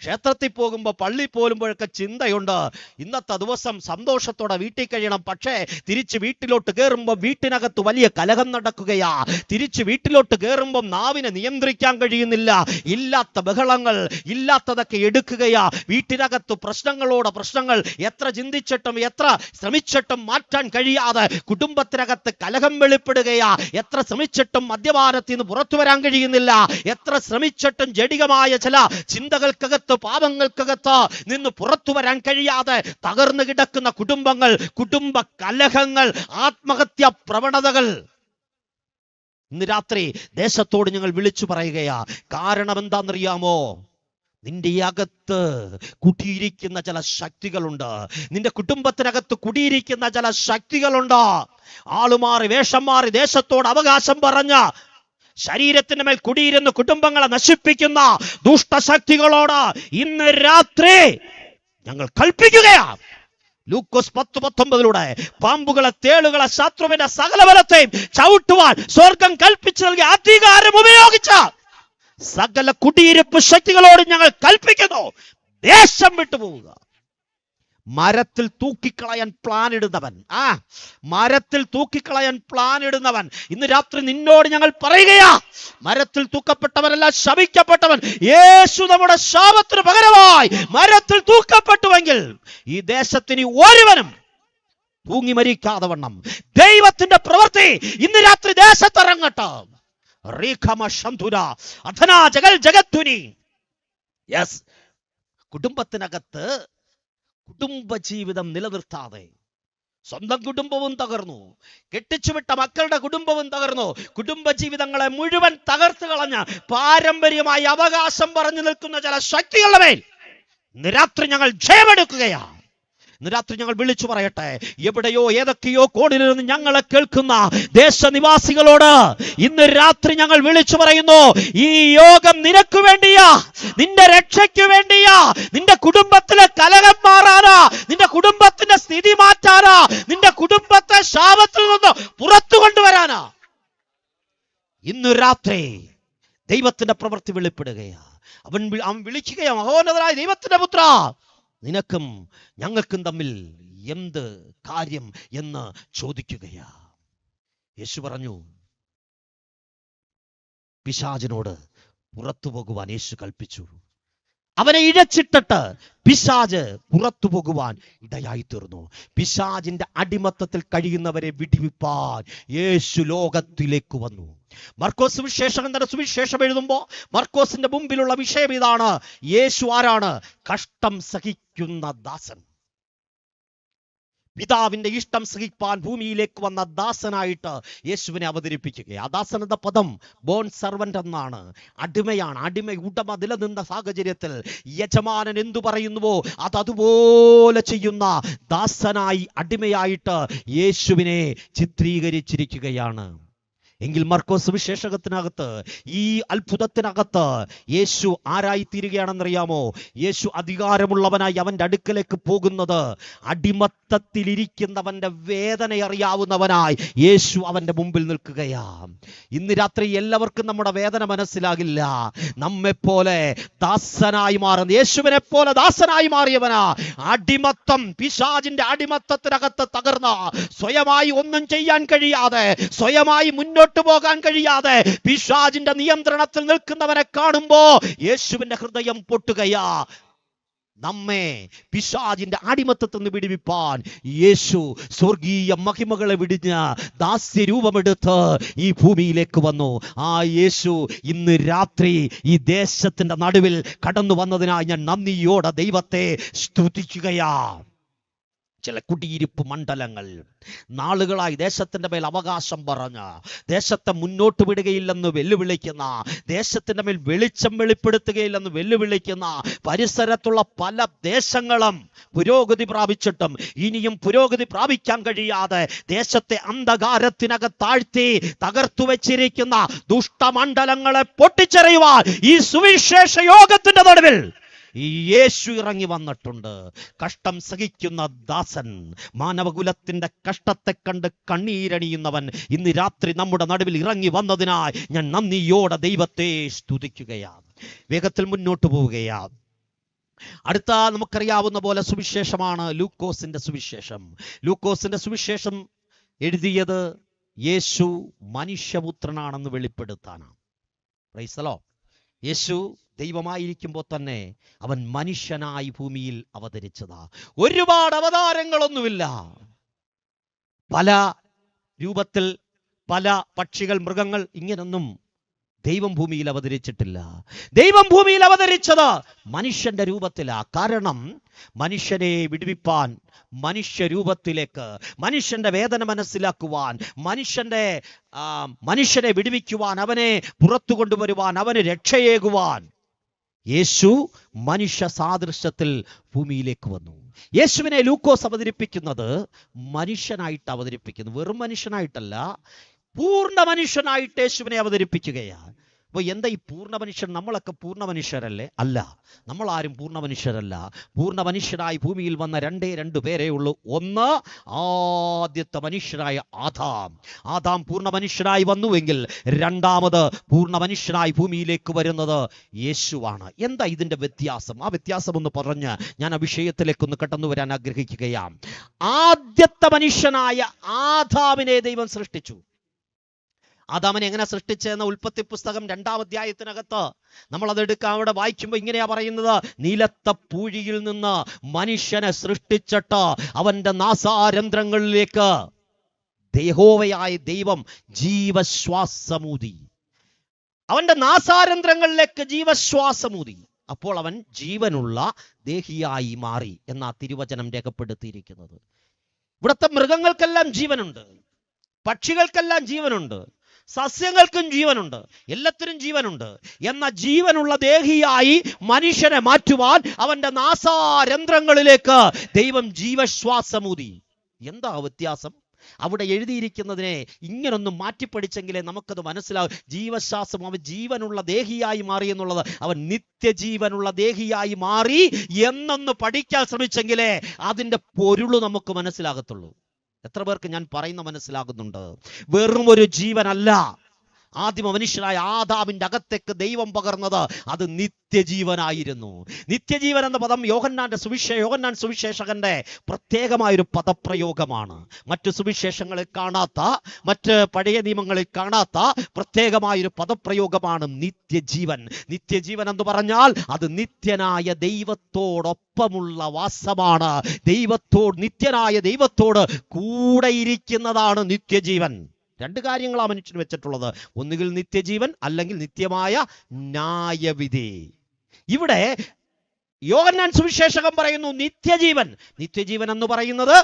ക്ഷേത്രത്തിൽ പോകുമ്പോൾ, പള്ളി പോലുമ്പോഴൊക്കെ ചിന്തയുണ്ട്, ഇന്നത്തെ ദിവസം സന്തോഷത്തോടെ വീട്ടിൽ കഴിയണം. പക്ഷേ തിരിച്ച് വീട്ടിലോട്ട് കയറുമ്പോൾ വീട്ടിനകത്ത് വലിയ കലഹം നടക്കുകയാ. തിരിച്ച് വീട്ടിലോട്ട് കയറുമ്പോൾ നാവിനെ നിയന്ത്രിക്കാൻ കഴിയുന്നില്ല. ഇല്ലാത്ത ബഹളങ്ങൾ, ഇല്ലാത്തതൊക്കെ എടുക്കുകയാ. വീട്ടിനകത്ത് പ്രശ്നങ്ങളോട് പ്രശ്നങ്ങൾ. എത്ര ചിന്തിച്ചിട്ടും എത്ര ശ്രമിച്ചിട്ടും മാറ്റാൻ കഴിയാതെ കുടുംബത്തിനകത്ത് കലഹം വെളിപ്പെടുകയാ. എത്ര ശ്രമിച്ചിട്ടും മദ്യപാനത്തിൽ നിന്ന് പുറത്തു വരാൻ കഴിയുന്നില്ല. എത്ര ശ്രമിച്ചിട്ടും ജഡികമായ ചില ചിന്തകൾക്കകത്ത്, പാപങ്ങൾക്കകത്ത് നിന്ന് പുറത്തു വരാൻ കഴിയാതെ തകർന്നു കിടക്കുന്ന കുടുംബങ്ങൾ, കുടുംബ കലഹങ്ങൾ, ആത്മഹത്യാ പ്രവണതകൾ. ഇന്ന് രാത്രി ദേശത്തോട് ഞങ്ങൾ വിളിച്ചു പറയുകയാ. കാരണം എന്താണെന്നറിയാമോ? നിന്റെ അകത്ത് കുടിയിരിക്കുന്ന ചില ശക്തികളുണ്ട്. നിന്റെ കുടുംബത്തിനകത്ത് കുടിയിരിക്കുന്ന ചില ശക്തികളുണ്ട്. ആളുമാറി വേഷം മാറി ദേശത്തോട് അവകാശം പറഞ്ഞ, ശരീരത്തിന് മേൽ കുടിയിരുന്ന് കുടുംബങ്ങളെ നശിപ്പിക്കുന്ന ദുഷ്ടശക്തികളോട് ഇന്ന് രാത്രി ഞങ്ങൾ കൽപ്പിക്കുകയാ. ലൂക്കോസ് 10:19 പാമ്പുകളെ, തേളുകളെ, ശത്രുവിന്റെ സകല ബലത്തെയും ചവിട്ടുവാൻ സ്വർഗം കൽപ്പിച്ചു നൽകിയ അധികാരം ഉപയോഗിച്ച സകല കുടിയിരിപ്പ് ശക്തികളോട് ഞങ്ങൾ കൽപ്പിക്കുന്നു, ദേശം വിട്ടുപോവുക. മരത്തിൽ തൂക്കിക്കളയാൻ പ്ലാൻ ഇടുന്നവൻ, മരത്തിൽ തൂക്കിക്കളയാൻ പ്ലാൻ ഇടുന്നവൻ, ഇന്ന് രാത്രി നിന്നോട് ഞങ്ങൾ പറയുകയാ, മരത്തിൽ തൂക്കപ്പെട്ടവനല്ല ശപിക്കപ്പെട്ടവൻ. യേശു നമ്മുടെ ശാപത്തിന് പകരമായി മരത്തിൽ തൂക്കപ്പെട്ടുവെങ്കിൽ ഈ ദേശത്തിന് ഒരുവനും തൂങ്ങി മരിക്കാതെ വണ്ണം ദൈവത്തിന്റെ പ്രവൃത്തി ഇന്ന് രാത്രി ദേശത്തിറങ്ങട്ടെ. യെസ്, കുടുംബത്തിനകത്ത് കുടുംബജീവിതം നിലനിർത്താതെ സ്വന്തം കുടുംബവും തകർന്നു, കെട്ടിച്ചുവിട്ട മക്കളുടെ കുടുംബവും തകർന്നു, കുടുംബജീവിതങ്ങളെ മുഴുവൻ തകർത്ത് കളഞ്ഞ പാരമ്പര്യമായി അവകാശം പറഞ്ഞു നിൽക്കുന്ന ചില ശക്തികളുടെ മേൽ ഇന്ന് രാത്രി ഞങ്ങൾ ജയമെടുക്കുകയാ. ഇന്ന് രാത്രി ഞങ്ങൾ വിളിച്ചു പറയട്ടെ, എവിടെയോ ഏതൊക്കെയോ കോണിലിരുന്ന് ഞങ്ങളെ കേൾക്കുന്ന ദേശനിവാസികളോട് ഇന്ന് രാത്രി ഞങ്ങൾ വിളിച്ചു പറയുന്നു, ഈ യോഗം നിനക്ക് വേണ്ടിയാ, നിന്റെ രക്ഷയ്ക്ക് വേണ്ടിയാ, നിന്റെ കുടുംബത്തിലെ കലഹം മാറാനാ, നിന്റെ കുടുംബത്തിന്റെ സ്ഥിതി മാറ്റാനാ, നിന്റെ കുടുംബത്തെ ശാപത്തിൽ നിന്ന് പുറത്തു കൊണ്ടുവരാനാ. ഇന്ന് രാത്രി ദൈവത്തിന്റെ പ്രവൃത്തി വെളിപ്പെടുകയാ. അവൻ വിളിക്കുകയാ, മഹോന്നതനായ ദൈവത്തിന്റെ പുത്ര, നിനക്കും ഞങ്ങൾക്കും തമ്മിൽ എന്ത് കാര്യം എന്ന് ചോദിക്കുകയാ. യേശു പറഞ്ഞു, പിശാചിനോട് പുറത്തു പോകുവാൻ യേശു കൽപ്പിച്ചു. അവനെ ഇഴച്ചിട്ടിട്ട് പിശാച് പുറത്തു പോകുവാൻ ഇടയായി തീർന്നു. പിശാചിന്റെ അടിമത്തത്തിൽ കഴിയുന്നവരെ വിടിവിപ്പാൻ യേശു ലോകത്തിലേക്ക് വന്നു. മർക്കോസ് സുവിശേഷം എഴുതുമ്പോൾ മർക്കോസിന്റെ മുമ്പിലുള്ള വിഷയം ഇതാണ്: യേശു ആരാണ്? കഷ്ടം സഹിക്കുന്ന ദാസൻ. പിതാവിന്റെ ഇഷ്ടം സഹിപ്പാൻ ഭൂമിയിലേക്ക് വന്ന ദാസനായിട്ട് യേശുവിനെ അവതരിപ്പിക്കുക. ആ ദാസൻ എന്ന പദം ബോൺ സർവന്റ് എന്നാണ്. അടിമയാണ്. അടിമ ഉടമ നിലനിന്ന സാഹചര്യത്തിൽ യജമാനൻ എന്തു പറയുന്നുവോ അതുപോലെ ചെയ്യുന്ന ദാസനായി, അടിമയായിട്ട് യേശുവിനെ ചിത്രീകരിച്ചിരിക്കുകയാണ്. എങ്കിൽ മർക്കോസ് സുവിശേഷത്തിനകത്ത്, ഈ അത്ഭുതത്തിനകത്ത് യേശു ആരായി തീരുകയാണെന്നറിയാമോ? യേശു അധികാരമുള്ളവനായി അവന്റെ അടുക്കലേക്ക് പോകുന്നത് അടിമത്തത്തിലിരിക്കുന്നവന്റെ വേദന അറിയാവുന്നവനായി യേശു അവന്റെ മുമ്പിൽ നിൽക്കുകയാ. ഇന്ന് രാത്രി എല്ലാവർക്കും നമ്മുടെ വേദന മനസ്സിലാകില്ല. നമ്മെപ്പോലെ ദാസനായി മാറുന്ന, യേശുവിനെ പോലെ ദാസനായി മാറിയവനാ. അടിമത്തം, പിശാചിന്റെ അടിമത്തത്തിനകത്ത് തകർന്ന, സ്വയമായി ഒന്നും ചെയ്യാൻ കഴിയാതെ, സ്വയമായി മുന്നോട്ട് മുന്നോട്ട് പോകാൻ കഴിയാതെ പിശാചിന്റെ നിയന്ത്രണത്തിൽ നിൽക്കുന്നവനെ കാണുമ്പോ യേശുവിന്റെ ഹൃദയം പൊട്ടുകയാ. നമ്മെ പിശാചിന്റെ അടിമത്തത്തിൽ നിന്ന് വിടുവിപ്പാൻ യേശു സ്വർഗീയ മഹിമകളെ വിടിഞ്ഞ് ദാസ്യരൂപമെടുത്ത് ഈ ഭൂമിയിലേക്ക് വന്നു. ആ യേശു ഇന്ന് രാത്രി ഈ ദേശത്തിന്റെ നടുവിൽ കടന്നു വന്നതിനായി ഞാൻ നന്ദിയോടെ ദൈവത്തെ സ്തുതിക്കുകയാ. ചില കുടിയിരിപ്പ് മണ്ഡലങ്ങൾ നാളുകളായി ദേശത്തിന്റെ മേൽ അവകാശം പറഞ്ഞ് ദേശത്തെ മുന്നോട്ട് വിടുകയില്ലെന്ന് വെല്ലുവിളിക്കുന്ന, ദേശത്തിന്റെ മേൽ വെളിച്ചം വെളിപ്പെടുത്തുകയില്ലെന്ന് വെല്ലുവിളിക്കുന്ന പരിസരത്തുള്ള പല ദേശങ്ങളും പുരോഗതി പ്രാപിച്ചിട്ടും ഇനിയും പുരോഗതി പ്രാപിക്കാൻ കഴിയാതെ ദേശത്തെ അന്ധകാരത്തിനകത്താഴ്ത്തി തകർത്തു വെച്ചിരിക്കുന്ന ദുഷ്ടമണ്ഡലങ്ങളെ പൊട്ടിച്ചെറിയുവാൻ ഈ സുവിശേഷ യോഗത്തിന്റെ നടുവിൽ ഈ യേശു ഇറങ്ങി വന്നിട്ടുണ്ട്. കഷ്ടം സഹിക്കുന്ന ദാസൻ, മാനവകുലത്തിന്റെ കഷ്ടത്തെ കണ്ട് കണ്ണീരണിയുന്നവൻ ഇന്ന് രാത്രി നമ്മുടെ നടുവിൽ ഇറങ്ങി വന്നതിനായി ഞാൻ നന്ദിയോടെ ദൈവത്തെ സ്തുതിക്കുകയാണ്. വേഗത്തിൽ മുന്നോട്ട് പോവുകയാണ്. അടുത്ത നമുക്കറിയാവുന്ന പോലെ സുവിശേഷമാണ് ലൂക്കോസിന്റെ സുവിശേഷം. ലൂക്കോസിന്റെ സുവിശേഷം എഴുതിയത് യേശു മനുഷ്യപുത്രനാണെന്ന് വെളിപ്പെടുത്താനാണ്. Praise the lord. യേശു ദൈവമായിരിക്കുമ്പോൾ തന്നെ അവൻ മനുഷ്യനായി ഭൂമിയിൽ അവതരിച്ചതാ. ഒരുപാട് അവതാരങ്ങളൊന്നുമില്ല. പല രൂപത്തിൽ പല പക്ഷികൾ, മൃഗങ്ങൾ, ഇങ്ങനൊന്നും ദൈവം ഭൂമിയിൽ അവതരിച്ചിട്ടില്ല. ദൈവം ഭൂമിയിൽ അവതരിച്ചത് മനുഷ്യന്റെ രൂപത്തിലാ. കാരണം മനുഷ്യനെ വിടുവിപ്പാൻ, മനുഷ്യരൂപത്തിലേക്ക്, മനുഷ്യന്റെ വേദന മനസ്സിലാക്കുവാൻ, മനുഷ്യനെ വിടുവിക്കുവാൻ, അവനെ പുറത്തു കൊണ്ടുവരുവാൻ, അവന് രക്ഷയേകുവാൻ യേശു മനുഷ്യ സാദൃശ്യത്തിൽ ഭൂമിയിലേക്ക് വന്നു. യേശുവിനെ ലൂക്കോസ് അവതരിപ്പിക്കുന്നത് മനുഷ്യനായിട്ട് അവതരിപ്പിക്കുന്നു. വെറും മനുഷ്യനായിട്ടല്ല, പൂർണ്ണ മനുഷ്യനായിട്ട് യേശുവിനെ അവതരിപ്പിക്കുകയാണ്. അപ്പോൾ എന്താ ഈ പൂർണ്ണ മനുഷ്യൻ? നമ്മളൊക്കെ പൂർണ്ണ മനുഷ്യരല്ലേ? അല്ല, നമ്മളാരും പൂർണ്ണ മനുഷ്യരല്ല. പൂർണ്ണ മനുഷ്യരായി ഭൂമിയിൽ വന്ന രണ്ടേ പേരേ ഉള്ളൂ. ഒന്ന്, ആദ്യത്തെ മനുഷ്യനായ ആദാം പൂർണ്ണ മനുഷ്യനായി വന്നുവെങ്കിൽ രണ്ടാമത് പൂർണ്ണ മനുഷ്യനായി ഭൂമിയിലേക്ക് വരുന്നത് യേശുവാണ്. എന്താ ഇതിന്റെ വ്യത്യാസം? ആ വ്യത്യാസം ഒന്ന് പറഞ്ഞ് ഞാൻ ആ വിഷയത്തിലേക്കൊന്ന് കടന്നു വരാൻ ആഗ്രഹിക്കുകയാണ്. ആദ്യത്തെ മനുഷ്യനായ ആദാമിനെ ദൈവം സൃഷ്ടിച്ചു. ആദാമിനെ എങ്ങനെ സൃഷ്ടിച്ചെന്ന ഉൽപ്പത്തി പുസ്തകം 2-ാം അധ്യായത്തിനകത്ത് നമ്മളത് എടുക്കാൻ അവിടെ വായിക്കുമ്പോൾ ഇങ്ങനെയാ പറയുന്നത്: നീലത്ത പൂഴിയിൽ നിന്ന് മനുഷ്യനെ സൃഷ്ടിച്ചിട്ട് അവന്റെ നാസാരന്ധ്രങ്ങളിലേക്ക് യഹോവയായ ദൈവം ജീവശ്വാസമൂതി. അവന്റെ നാസാരന്ധ്രങ്ങളിലേക്ക് ജീവശ്വാസമൂതി. അപ്പോൾ അവൻ ജീവനുള്ള ദേഹിയായി മാറി എന്നാ തിരുവചനം രേഖപ്പെടുത്തിയിരിക്കുന്നത്. ഇവിടുത്തെ മൃഗങ്ങൾക്കെല്ലാം ജീവനുണ്ട്, പക്ഷികൾക്കെല്ലാം ജീവനുണ്ട്, സസ്യങ്ങൾക്കും ജീവനുണ്ട്, എല്ലാത്തിനും ജീവനുണ്ട്. എന്ന ജീവനുള്ള ദേഹിയായി മനുഷ്യനെ മാറ്റുവാൻ അവന്റെ നാസാരന്ധ്രങ്ങളിലേക്ക് ദൈവം ജീവശ്വാസമൂതി. എന്താ വ്യത്യാസം? അവിടെ എഴുതിയിരിക്കുന്നതിനെ ഇങ്ങനൊന്നും മാറ്റിപ്പടിച്ചെങ്കിലേ നമുക്കത് മനസ്സിലാവും. ജീവശ്വാസം, അവൻ ജീവനുള്ള ദേഹിയായി മാറി എന്നുള്ളത്, അവൻ നിത്യജീവനുള്ള ദേഹിയായി മാറി എന്നൊന്ന് പഠിക്കാൻ ശ്രമിച്ചെങ്കിലേ അതിൻ്റെ പൊരുള് നമുക്ക് മനസ്സിലാകത്തുള്ളൂ. എത്ര പേർക്ക് ഞാൻ പറയുന്ന മനസ്സിലാകുന്നുണ്ട്? വെറും ഒരു ജീവനല്ല ആദിമ മനുഷ്യനായ ആദാമിന്റെ അകത്തേക്ക് ദൈവം പകർന്നത്, അത് നിത്യജീവനായിരുന്നു. നിത്യജീവൻ എന്ന പദം യോഹന്നാൻ സുവിശേഷകന്റെ പ്രത്യേകമായൊരു പദപ്രയോഗമാണ്. മറ്റു സുവിശേഷങ്ങളിൽ കാണാത്ത, മറ്റ് പഴയ നിയമങ്ങളിൽ കാണാത്ത പ്രത്യേകമായൊരു പദപ്രയോഗമാണ് നിത്യജീവൻ. നിത്യജീവൻ എന്ന് പറഞ്ഞാൽ അത് നിത്യനായ ദൈവത്തോടൊപ്പമുള്ള വാസമാണ്. നിത്യനായ ദൈവത്തോട് കൂടെ ഇരിക്കുന്നതാണ് നിത്യജീവൻ. രണ്ട് കാര്യങ്ങളാണ് മനുഷ്യന് വെച്ചിട്ടുള്ളത്: ഒന്നുകിൽ നിത്യജീവൻ, അല്ലെങ്കിൽ നിത്യമായ ന്യായവിധി. ഇവിടെ യോഹന്നാൻ സുവിശേഷകൻ പറയുന്നു നിത്യജീവൻ. നിത്യജീവൻ എന്ന് പറയുന്നത്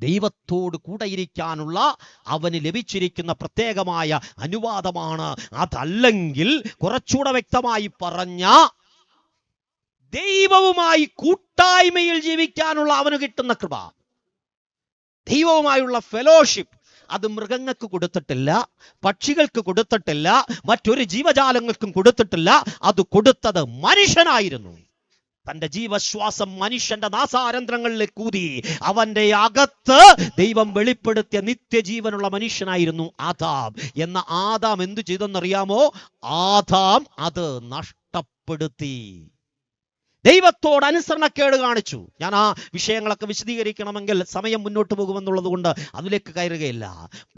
ദൈവത്തോട് കൂടെ ഇരിക്കാനുള്ള അവന് ലഭിച്ചിരിക്കുന്ന പ്രത്യേകമായ അനുവാദമാണ്. അതല്ലെങ്കിൽ കുറച്ചുകൂടെ വ്യക്തമായി പറഞ്ഞ ദൈവവുമായി കൂട്ടായ്മയിൽ ജീവിക്കാനുള്ള അവന് കിട്ടുന്ന കൃപ, ദൈവവുമായുള്ള ഫെലോഷിപ്പ്, അത് മൃഗങ്ങൾക്ക് കൊടുത്തിട്ടില്ല, പക്ഷികൾക്ക് കൊടുത്തിട്ടില്ല, മറ്റൊരു ജീവജാലങ്ങൾക്കും കൊടുത്തിട്ടില്ല. അത് കൊടുത്തത് മനുഷ്യനായിരുന്നു. തന്റെ ജീവശ്വാസം മനുഷ്യന്റെ നാസാരന്ധ്രങ്ങളിലേക്ക് ഊതി അവന്റെ അകത്ത് ദൈവം വെളിപ്പെടുത്തിയ നിത്യജീവനുള്ള മനുഷ്യനായിരുന്നു ആദാം. എന്ന ആദാം എന്തു ചെയ്തെന്നറിയാമോ? ആദാം അത് നഷ്ടപ്പെടുത്തി. ദൈവത്തോട് അനുസരണക്കേട് കാണിച്ചു. ഞാൻ ആ വിഷയങ്ങളൊക്കെ വിശദീകരിക്കണമെങ്കിൽ സമയം മുന്നോട്ട് പോകുമെന്നുള്ളത് കൊണ്ട് അതിലേക്ക് കയറുകയില്ല.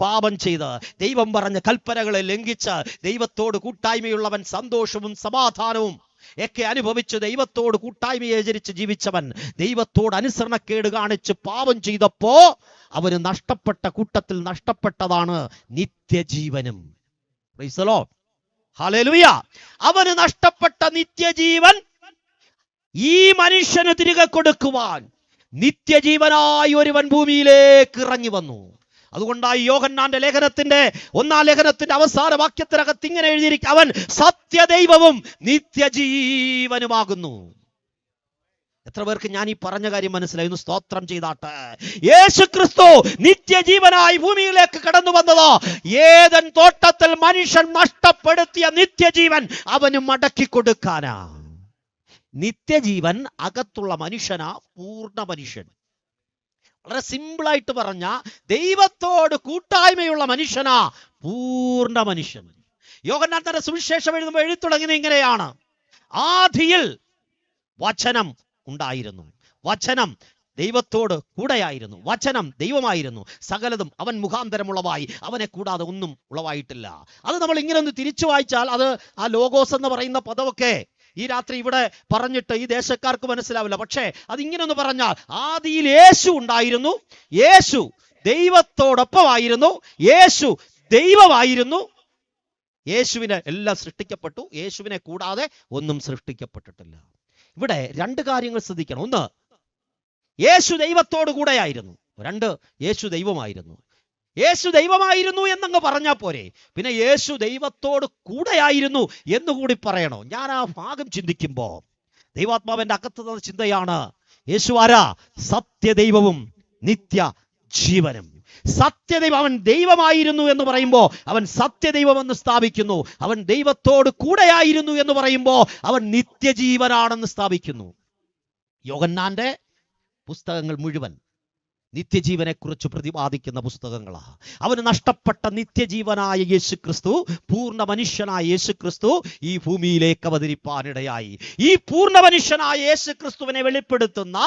പാപം ചെയ്ത് ദൈവം പറഞ്ഞ കൽപ്പനകളെ ലംഘിച്ച് ദൈവത്തോട് കൂട്ടായ്മയുള്ളവൻ സന്തോഷവും സമാധാനവും ഒക്കെ അനുഭവിച്ച് ദൈവത്തോട് കൂട്ടായ്മയെ ആചരിച്ച് ജീവിച്ചവൻ ദൈവത്തോട് അനുസരണക്കേട് കാണിച്ച് പാപം ചെയ്തപ്പോ അവന് നഷ്ടപ്പെട്ട കൂട്ടത്തിൽ നഷ്ടപ്പെട്ടതാണ് നിത്യജീവനും. Praise the lord, hallelujah. അവന് നഷ്ടപ്പെട്ട നിത്യജീവൻ ഈ മനുഷ്യന് തിരികെ കൊടുക്കുവാൻ നിത്യജീവനായി ഒരുവൻ ഭൂമിയിലേക്ക് ഇറങ്ങി വന്നു. അതുകൊണ്ടായി യോഹന്നാന്റെ ലേഖനത്തിന്റെ 1-ാം ലേഖനത്തിന്റെ അവസാന വാക്യത്തിനകത്ത് ഇങ്ങനെ എഴുതിയിരിക്കും, അവൻ സത്യദൈവവും നിത്യജീവനുമാകുന്നു. എത്ര പേർക്ക് ഞാൻ ഈ പറഞ്ഞ കാര്യം മനസ്സിലായി? ഒന്ന് സ്തോത്രം ചെയ്താട്ടെ. യേശുക്രിസ്തു നിത്യജീവനായി ഭൂമിയിലേക്ക് കടന്നു വന്നത് ഏദൻ തോട്ടത്തിൽ മനുഷ്യൻ നഷ്ടപ്പെടുത്തിയ നിത്യജീവൻ അവന് മടക്കി കൊടുക്കാനാ. നിത്യജീവൻ അകത്തുള്ള മനുഷ്യനാ പൂർണ്ണ മനുഷ്യൻ. വളരെ സിമ്പിളായിട്ട് പറഞ്ഞ ദൈവത്തോട് കൂട്ടായ്മയുള്ള മനുഷ്യനാ പൂർണ്ണ മനുഷ്യൻ. യോഹന്നാൻ തന്റെ സുവിശേഷം എഴുതുമ്പോൾ എഴുത്തുടങ്ങുന്നത് ഇങ്ങനെയാണ്, ആദിയിൽ വചനം ഉണ്ടായിരുന്നു, വചനം ദൈവത്തോട് കൂടെയായിരുന്നു, വചനം ദൈവമായിരുന്നു, സകലതും അവൻ മുഖാന്തരമുള്ളവായി, അവനെ കൂടാതെ ഒന്നും ഉളവായിട്ടില്ല. അത് നമ്മൾ ഇങ്ങനെ ഒന്ന് തിരിച്ചു വായിച്ചാൽ അത് ആ ലോഗോസ് എന്ന് പറയുന്ന പദമൊക്കെ ഈ രാത്രി ഇവിടെ പറഞ്ഞിട്ട് ഈ ദേശക്കാർക്ക് മനസ്സിലാവില്ല. പക്ഷേ അതിങ്ങനെ ഒന്ന് പറഞ്ഞാൽ, ആദിയിൽ യേശു ഉണ്ടായിരുന്നു, യേശു ദൈവത്തോടൊപ്പമായിരുന്നു, യേശു ദൈവമായിരുന്നു, യേശുവിനെ എല്ലാം സൃഷ്ടിക്കപ്പെട്ടു, യേശുവിനെ കൂടാതെ ഒന്നും സൃഷ്ടിക്കപ്പെട്ടിട്ടില്ല. ഇവിടെ രണ്ട് കാര്യങ്ങൾ ശ്രദ്ധിക്കണം. ഒന്ന്, യേശു ദൈവത്തോട് കൂടെയായിരുന്നു. രണ്ട്, യേശു ദൈവമായിരുന്നു. യേശു ദൈവമായിരുന്നു എന്നങ്ങ് പറഞ്ഞാൽ പോരെ, പിന്നെ യേശു ദൈവത്തോട് കൂടെയായിരുന്നു എന്നുകൂടി പറയണോ? ഞാൻ ആ ഭാഗം ചിന്തിക്കുമ്പോൾ ദൈവാത്മാവിന്റെ അകത്ത് തന്ന ചിന്തയാണ്, യേശു ആരാ? സത്യദൈവവും നിത്യ ജീവനും. സത്യദൈവം, അവൻ ദൈവമായിരുന്നു എന്ന് പറയുമ്പോൾ അവൻ സത്യദൈവമെന്ന് സ്ഥാപിക്കുന്നു. അവൻ ദൈവത്തോട് കൂടെയായിരുന്നു എന്ന് പറയുമ്പോൾ അവൻ നിത്യജീവനാണെന്ന് സ്ഥാപിക്കുന്നു. യോഹന്നാന്റെ പുസ്തകങ്ങൾ മുഴുവൻ നിത്യജീവനെ കുറിച്ച് പ്രതിപാദിക്കുന്ന പുസ്തകങ്ങളാണ്. അവന് നഷ്ടപ്പെട്ട നിത്യജീവനായ യേശുക്രിസ്തു, പൂർണ്ണ മനുഷ്യനായ യേശുക്രിസ്തു ഈ ഭൂമിയിലേക്ക് അവതരിപ്പാനിടയായി. ഈ പൂർണ്ണ മനുഷ്യനായ യേശുക്രിസ്തുവിനെ വെളിപ്പെടുത്തുന്ന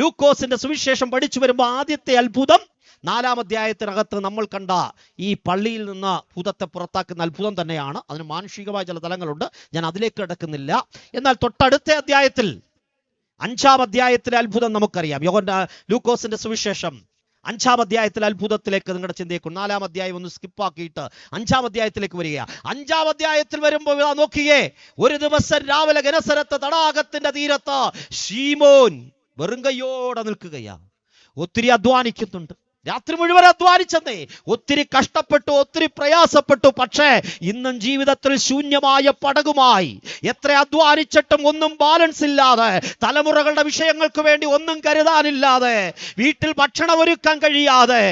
ലൂക്കോസിന്റെ സുവിശേഷം പഠിച്ചു വരുമ്പോൾ ആദ്യത്തെ അത്ഭുതം 4-ാം അധ്യായത്തിനകത്ത് നമ്മൾ കണ്ട ഈ പള്ളിയിൽ നിന്ന് ഭൂതത്തെ പുറത്താക്കുന്ന അത്ഭുതം തന്നെയാണ്. അതിന് മാനുഷികമായ ചില തലങ്ങളുണ്ട്, ഞാൻ അതിലേക്ക് കിടക്കുന്നില്ല. എന്നാൽ തൊട്ടടുത്ത അധ്യായത്തിൽ 5-ാം അധ്യായത്തിലെ അത്ഭുതം നമുക്കറിയാം. ലൂക്കോസിന്റെ സുവിശേഷം 5-ാം അധ്യായത്തിലെ അത്ഭുതത്തിലേക്ക് നിങ്ങളുടെ ചിന്തയേക്കും. 4-ാം അധ്യായം ഒന്ന് സ്കിപ്പാക്കിയിട്ട് 5-ാം അധ്യായത്തിലേക്ക് വരിക. 5-ാം അധ്യായത്തിൽ വരുമ്പോൾ നോക്കിയേ, ഒരു ദിവസം രാവിലെ ഗനസരത്ത് തടാകത്തിന്റെ തീരത്ത് ശീമോൻ വെറും കയ്യോടെ നിൽക്കുകയാ. ഒത്തിരി അധ്വാനിക്കുന്നുണ്ട്, രാത്രി മുഴുവൻ അധ്വാനിച്ചെന്നേ, ഒത്തിരി കഷ്ടപ്പെട്ടു, ഒത്തിരി പ്രയാസപ്പെട്ടു. പക്ഷേ ഇന്നും ജീവിതത്തിൽ ശൂന്യമായ പടകുമായി എത്ര അധ്വാനിച്ചിട്ടും ഒന്നും ബാലൻസ് ഇല്ലാതെ, തലമുറകളുടെ വിഷയങ്ങൾക്ക് വേണ്ടി ഒന്നും കരുതാനില്ലാതെ, വീട്ടിൽ ഭക്ഷണം ഒരുക്കാൻ കഴിയാതെ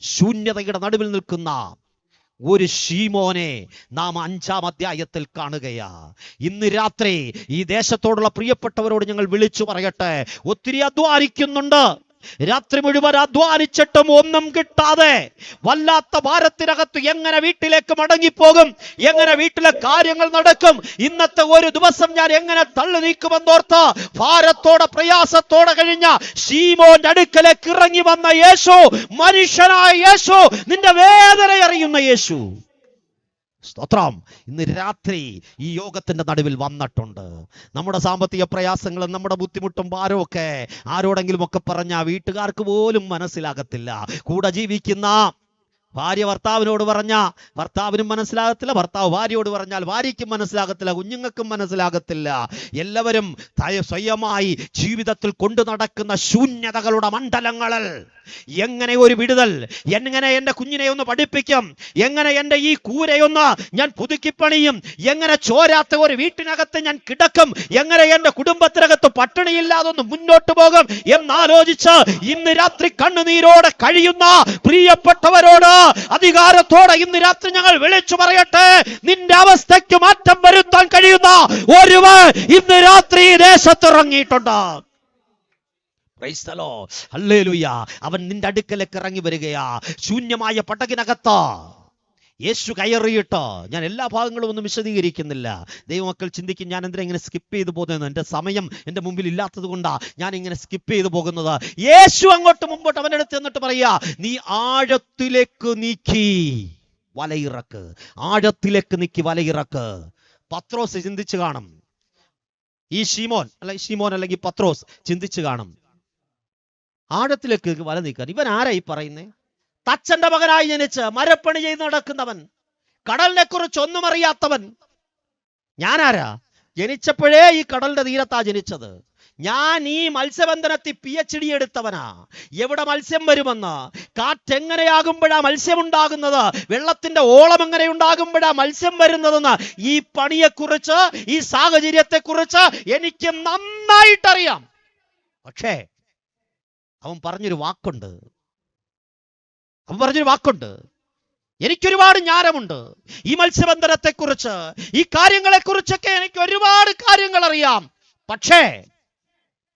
ശൂന്യതയുടെ നടുവിൽ നിൽക്കുന്ന ഒരു ശീമോനെ നാം 5-ാം അധ്യായത്തിൽ കാണുകയാ. ഇന്ന് രാത്രി ഈ ദേശത്തോടുള്ള പ്രിയപ്പെട്ടവരോട് ഞങ്ങൾ വിളിച്ചു പറയട്ടെ, ഒത്തിരി അധ്വാനിക്കുന്നുണ്ട്, രാത്രി മുഴുവൻ അധ്വാനിച്ചിട്ടും ഒന്നും കിട്ടാതെ വല്ലാത്ത ഭാരത്തിനകത്ത് എങ്ങനെ വീട്ടിലേക്ക് മടങ്ങിപ്പോകും, എങ്ങനെ വീട്ടിലെ കാര്യങ്ങൾ നടക്കും, ഇന്നത്തെ ഒരു ദിവസം ഞാൻ എങ്ങനെ തള്ളി നീക്കുമെന്നോർത്ത് ഭാരത്തോടെ പ്രയാസത്തോടെ കഴിഞ്ഞ ശീമോന്റെ അടുക്കലേക്ക് ഇറങ്ങി വന്ന യേശു, മനുഷ്യനായ യേശു, നിന്റെ വേദന അറിയുന്ന യേശു. സ്തോത്രം. ഇന്ന് രാത്രി ഈ യോഗത്തിന്റെ നടുവിൽ വന്നിട്ടുണ്ട്. നമ്മുടെ സാമ്പത്തിക പ്രയാസങ്ങളും നമ്മുടെ ബുദ്ധിമുട്ടും ഭാരവും ഒക്കെ ആരോടെങ്കിലും ഒക്കെ പറഞ്ഞാൽ വീട്ടുകാർക്ക് പോലും മനസ്സിലാകത്തില്ല. കൂടെ ജീവിക്കുന്ന ഭാര്യ ഭർത്താവിനോട് പറഞ്ഞ ഭർത്താവിനും മനസ്സിലാകത്തില്ല, ഭർത്താവ് ഭാര്യയോട് പറഞ്ഞാൽ ഭാര്യയ്ക്കും മനസ്സിലാകത്തില്ല, കുഞ്ഞുങ്ങൾക്കും മനസ്സിലാകത്തില്ല. എല്ലാവരും സ്വയമായി ജീവിതത്തിൽ കൊണ്ടു നടക്കുന്ന ശൂന്യതകളുടെ മണ്ഡലങ്ങളിൽ എങ്ങനെ ഒരു വിടുതൽ, എങ്ങനെ എൻ്റെ കുഞ്ഞിനെ ഒന്ന് പഠിപ്പിക്കും, എങ്ങനെ എൻ്റെ ഈ കൂരയൊന്ന് ഞാൻ പുതുക്കിപ്പണിയും, എങ്ങനെ ചോരാത്ത ഒരു വീട്ടിനകത്ത് ഞാൻ കിടക്കും, എങ്ങനെ എൻ്റെ കുടുംബത്തിനകത്ത് പട്ടിണിയില്ലാതൊന്ന് മുന്നോട്ട് പോകും എന്നാലോചിച്ച് ഇന്ന് രാത്രി കണ്ണുനീരോടെ കഴിയുന്ന പ്രിയപ്പെട്ടവരോട് അധികാരത്തോടെ ഇന്ന് രാത്രി ഞങ്ങൾ വിളിച്ചു പറയട്ടെ, നിന്റെ അവസ്ഥയ്ക്ക് മാറ്റം വരുത്താൻ കഴിയുന്ന ഒരുവൻ ഇന്ന് രാത്രി ദേശത്തിറങ്ങിയിട്ടുണ്ട്. Praise the lord, hallelujah. അവൻ നിന്റെ അടുക്കലേക്ക് ഇറങ്ങി വരികയാ. ശൂന്യമായ പടകിനകത്ത് യേശു കയറിയിട്ട്, ഞാൻ എല്ലാ ഭാഗങ്ങളും ഒന്നും വിശദീകരിക്കുന്നില്ല, ദൈവമക്കൾ ചിന്തിക്കും ഞാൻ എന്തിനാ ഇങ്ങനെ സ്കിപ്പ് ചെയ്തു പോകുന്നത്, എൻ്റെ സമയം എൻ്റെ മുമ്പിൽ ഇല്ലാത്തത് കൊണ്ടാണ് ഞാൻ ഇങ്ങനെ സ്കിപ്പ് ചെയ്തു പോകുന്നത്. യേശു അങ്ങോട്ട് മുമ്പോട്ട് അവൻ്റെ അടുത്ത് എന്നിട്ട് പറയാ, നീ ആഴത്തിലേക്ക് നീക്കി വലയിറക്ക്, ആഴത്തിലേക്ക് നീക്കി വലയിറക്ക്. പത്രോസ് ചിന്തിച്ചു കാണും, ഈ ശീമോൻ അല്ലെങ്കിൽ പത്രോസ് ചിന്തിച്ചു കാണും, ആഴത്തിലേക്ക് വല നീക്കാൻ ഇവൻ ആരാ ഈ പറയുന്നേ? തച്ചന്റെ മകനായി ജനിച്ച് മരപ്പണി ചെയ്ത് നടക്കുന്നവൻ, കടലിനെ കുറിച്ച് ഒന്നും അറിയാത്തവൻ. ഞാനാരാ? ജനിച്ചപ്പോഴേ ഈ കടലിന്റെ തീരത്താ ജനിച്ചത്. ഞാൻ ഈ മത്സ്യബന്ധനത്തിൽ PhD എടുത്തവനാ. എവിടെ മത്സ്യം വരുമെന്ന്, കാറ്റെങ്ങനെയാകുമ്പോഴാ മത്സ്യം ഉണ്ടാകുന്നത്, വെള്ളത്തിന്റെ ഓളം എങ്ങനെ ഉണ്ടാകുമ്പോഴാ മത്സ്യം വരുന്നതെന്ന്, ഈ പണിയെക്കുറിച്ച്, ഈ സാഹചര്യത്തെക്കുറിച്ച് എനിക്ക് നന്നായിട്ടറിയാം. പക്ഷേ അവൻ പറഞ്ഞൊരു വാക്കുണ്ട്, എനിക്കൊരുപാട് ജ്ഞാനമുണ്ട് ഈ മത്സ്യബന്ധനത്തെക്കുറിച്ച്, ഈ കാര്യങ്ങളെക്കുറിച്ചൊക്കെ എനിക്ക് ഒരുപാട് കാര്യങ്ങൾ അറിയാം. പക്ഷേ